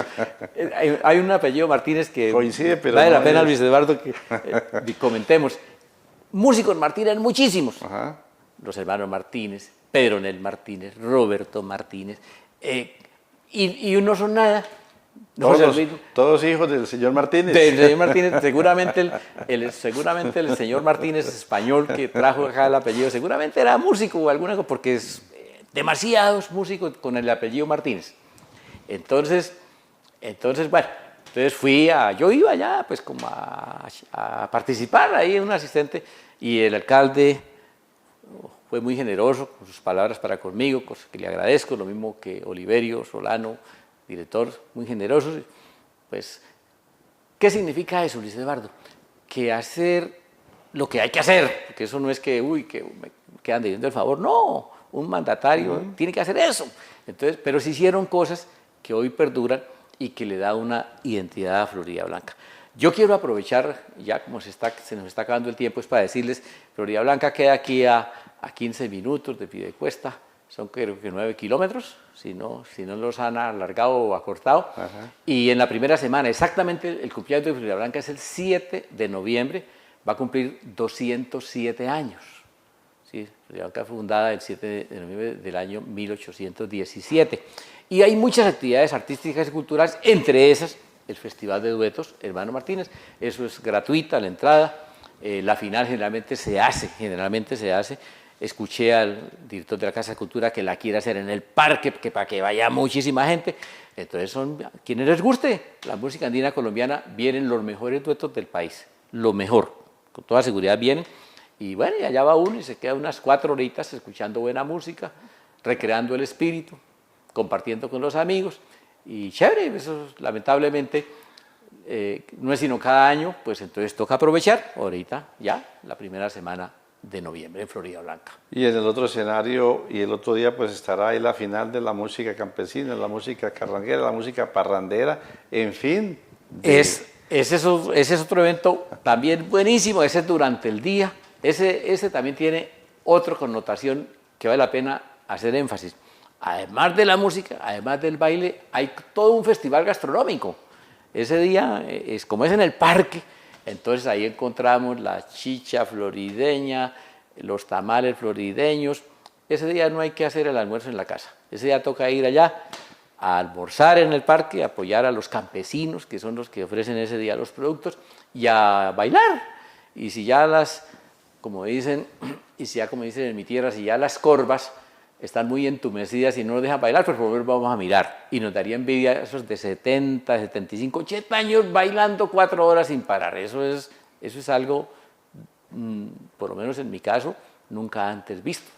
Hay un apellido Martínez que coincide, pero vale la pena, Luis Eduardo, que comentemos. Músicos Martínez, muchísimos. Ajá. Los hermanos Martínez, Pedro Nel Martínez, Roberto Martínez, y no son nada. Todos hijos del señor Martínez. Del señor Martínez, seguramente el señor Martínez español que trajo acá el apellido, seguramente era músico o alguna cosa, porque es demasiados músicos con el apellido Martínez. Entonces bueno, yo iba allá pues como a participar, ahí un asistente, y el alcalde fue muy generoso con sus palabras para conmigo, cosa que le agradezco, lo mismo que Oliverio Solano, director, muy generosos. Pues, ¿qué significa eso, Luis Eduardo? Que hacer lo que hay que hacer, porque eso no es que me quedan debiendo el favor, no, un mandatario tiene que hacer eso. Entonces, pero se hicieron cosas que hoy perduran y que le da una identidad a Florida Blanca. Yo quiero aprovechar, ya como se nos está acabando el tiempo, es para decirles, Florida Blanca queda aquí a 15 minutos de Piedecuesta, son creo que 9 kilómetros, si no los han alargado o acortado. Ajá. Y en la primera semana, exactamente el cumpleaños de Florida Blanca es el 7 de noviembre, va a cumplir 207 años. ¿Sí? Florida Blanca fue fundada el 7 de noviembre del año 1817. Y hay muchas actividades artísticas y culturales, entre esas el Festival de Duetos Hermano Martínez. Eso es gratuita la entrada, la final generalmente se hace. Escuché al director de la Casa de Cultura que la quiere hacer en el parque, para que vaya muchísima gente. Entonces, quienes les guste la música andina colombiana, vienen los mejores duetos del país, lo mejor, con toda seguridad vienen. Y bueno, y allá va uno y se queda unas 4 horitas escuchando buena música, recreando el espíritu, compartiendo con los amigos. Y chévere, eso lamentablemente no es sino cada año, pues entonces toca aprovechar ahorita ya la primera semana de noviembre en Florida Blanca. Y en el otro escenario, y el otro día pues estará ahí la final de la música campesina, la música carranguera, la música parrandera, en fin. Ese es otro evento también buenísimo, ese es durante el día, ese también tiene otra connotación que vale la pena hacer énfasis. además de la música, además del baile, hay todo un festival gastronómico. Ese día, como es en el parque, entonces ahí encontramos la chicha florideña, los tamales florideños. Ese día no hay que hacer el almuerzo en la casa. Ese día toca ir allá a almorzar en el parque, apoyar a los campesinos, que son los que ofrecen ese día los productos, y a bailar. Y si ya como dicen en mi tierra, si ya las corvas están muy entumecidas y no nos dejan bailar, pues por lo menos vamos a mirar. Y nos daría envidia esos de 70, 75, 80 años bailando 4 horas sin parar. Eso es algo, por lo menos en mi caso, nunca antes visto,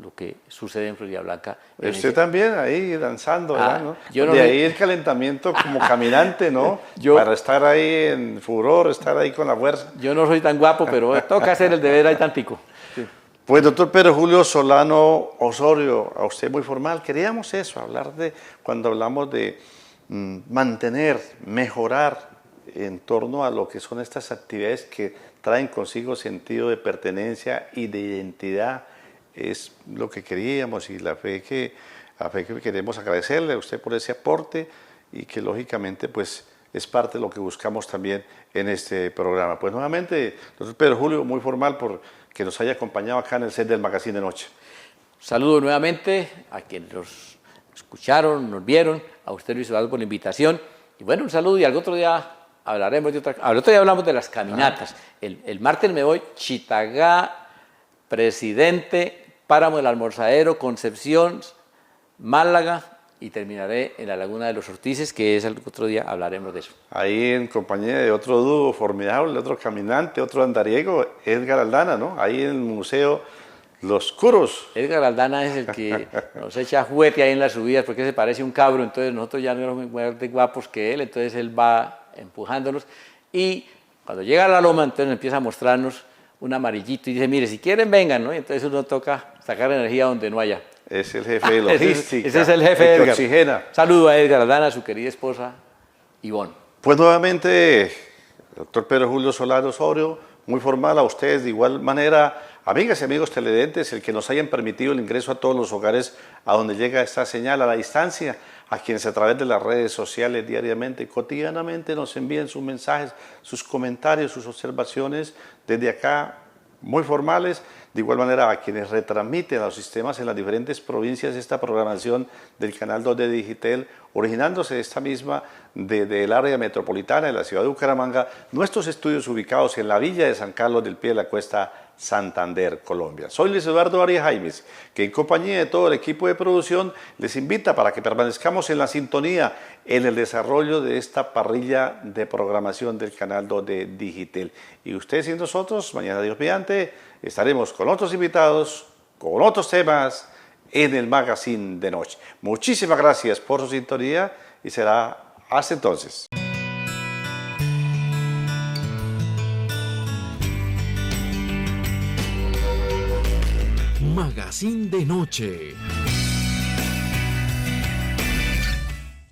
lo que sucede en Floridablanca. Usted también ahí danzando, ¿verdad? ¿no? Yo no de me- ahí el calentamiento como caminante, ¿no? Yo- Para estar ahí en furor, estar ahí con la fuerza. Yo no soy tan guapo, pero toca hacer el deber ahí tantico. Sí. Pues doctor Pedro Julio Solano Osorio, a usted muy formal, queríamos eso, hablar de, cuando hablamos de mantener, mejorar en torno a lo que son estas actividades que traen consigo sentido de pertenencia y de identidad, es lo que queríamos y la fe que queremos agradecerle a usted por ese aporte y que lógicamente pues es parte de lo que buscamos también en este programa. Pues nuevamente, doctor Pedro Julio, muy formal por que nos haya acompañado acá en el set del Magazine de Noche. Saludo nuevamente a quienes nos escucharon, nos vieron, a usted Luis Eduardo por la invitación. Y bueno, un saludo y al otro día hablaremos de otra cosa. Al otro día hablamos de las caminatas. El martes me voy Chitagá, Presidente, Páramo del Almorzadero, Concepción, Málaga y terminaré en la Laguna de los Ortices, que es el otro día hablaremos de eso. Ahí en compañía de otro dúo formidable, otro caminante, otro andariego, Edgar Aldana, ¿no? Ahí en el Museo Los Curos. Edgar Aldana es el que nos echa juguete ahí en las subidas porque se parece un cabro, entonces nosotros ya no éramos igual de guapos que él, entonces él va empujándonos y cuando llega a la loma entonces empieza a mostrarnos un amarillito y dice, mire, si quieren vengan, ¿no? Y entonces uno toca sacar energía donde no haya. Es el jefe de logística. Ese es el jefe que Edgar. oxigena. Saludo a Edgar Aldana, a su querida esposa Ivonne. Pues nuevamente, doctor Pedro Julio Solano Osorio, muy formal a ustedes de igual manera, amigas y amigos televidentes, el que nos hayan permitido el ingreso a todos los hogares a donde llega esta señal a la distancia, a quienes a través de las redes sociales diariamente, cotidianamente nos envían sus mensajes, sus comentarios, sus observaciones desde acá, muy formales. De igual manera, a quienes retransmiten a los sistemas en las diferentes provincias esta programación del Canal 2 de Digitel, originándose de esta misma del área metropolitana de la ciudad de Bucaramanga, nuestros estudios ubicados en la villa de San Carlos del Pie de la Cuesta, Santander, Colombia. Soy Luis Eduardo Arias Jaimes, que en compañía de todo el equipo de producción les invita para que permanezcamos en la sintonía en el desarrollo de esta parrilla de programación del Canal 2 de Digitel. Y ustedes y nosotros, mañana Dios mediante, estaremos con otros invitados, con otros temas en el Magazine de Noche. Muchísimas gracias por su sintonía y será hasta entonces. Magazine de Noche.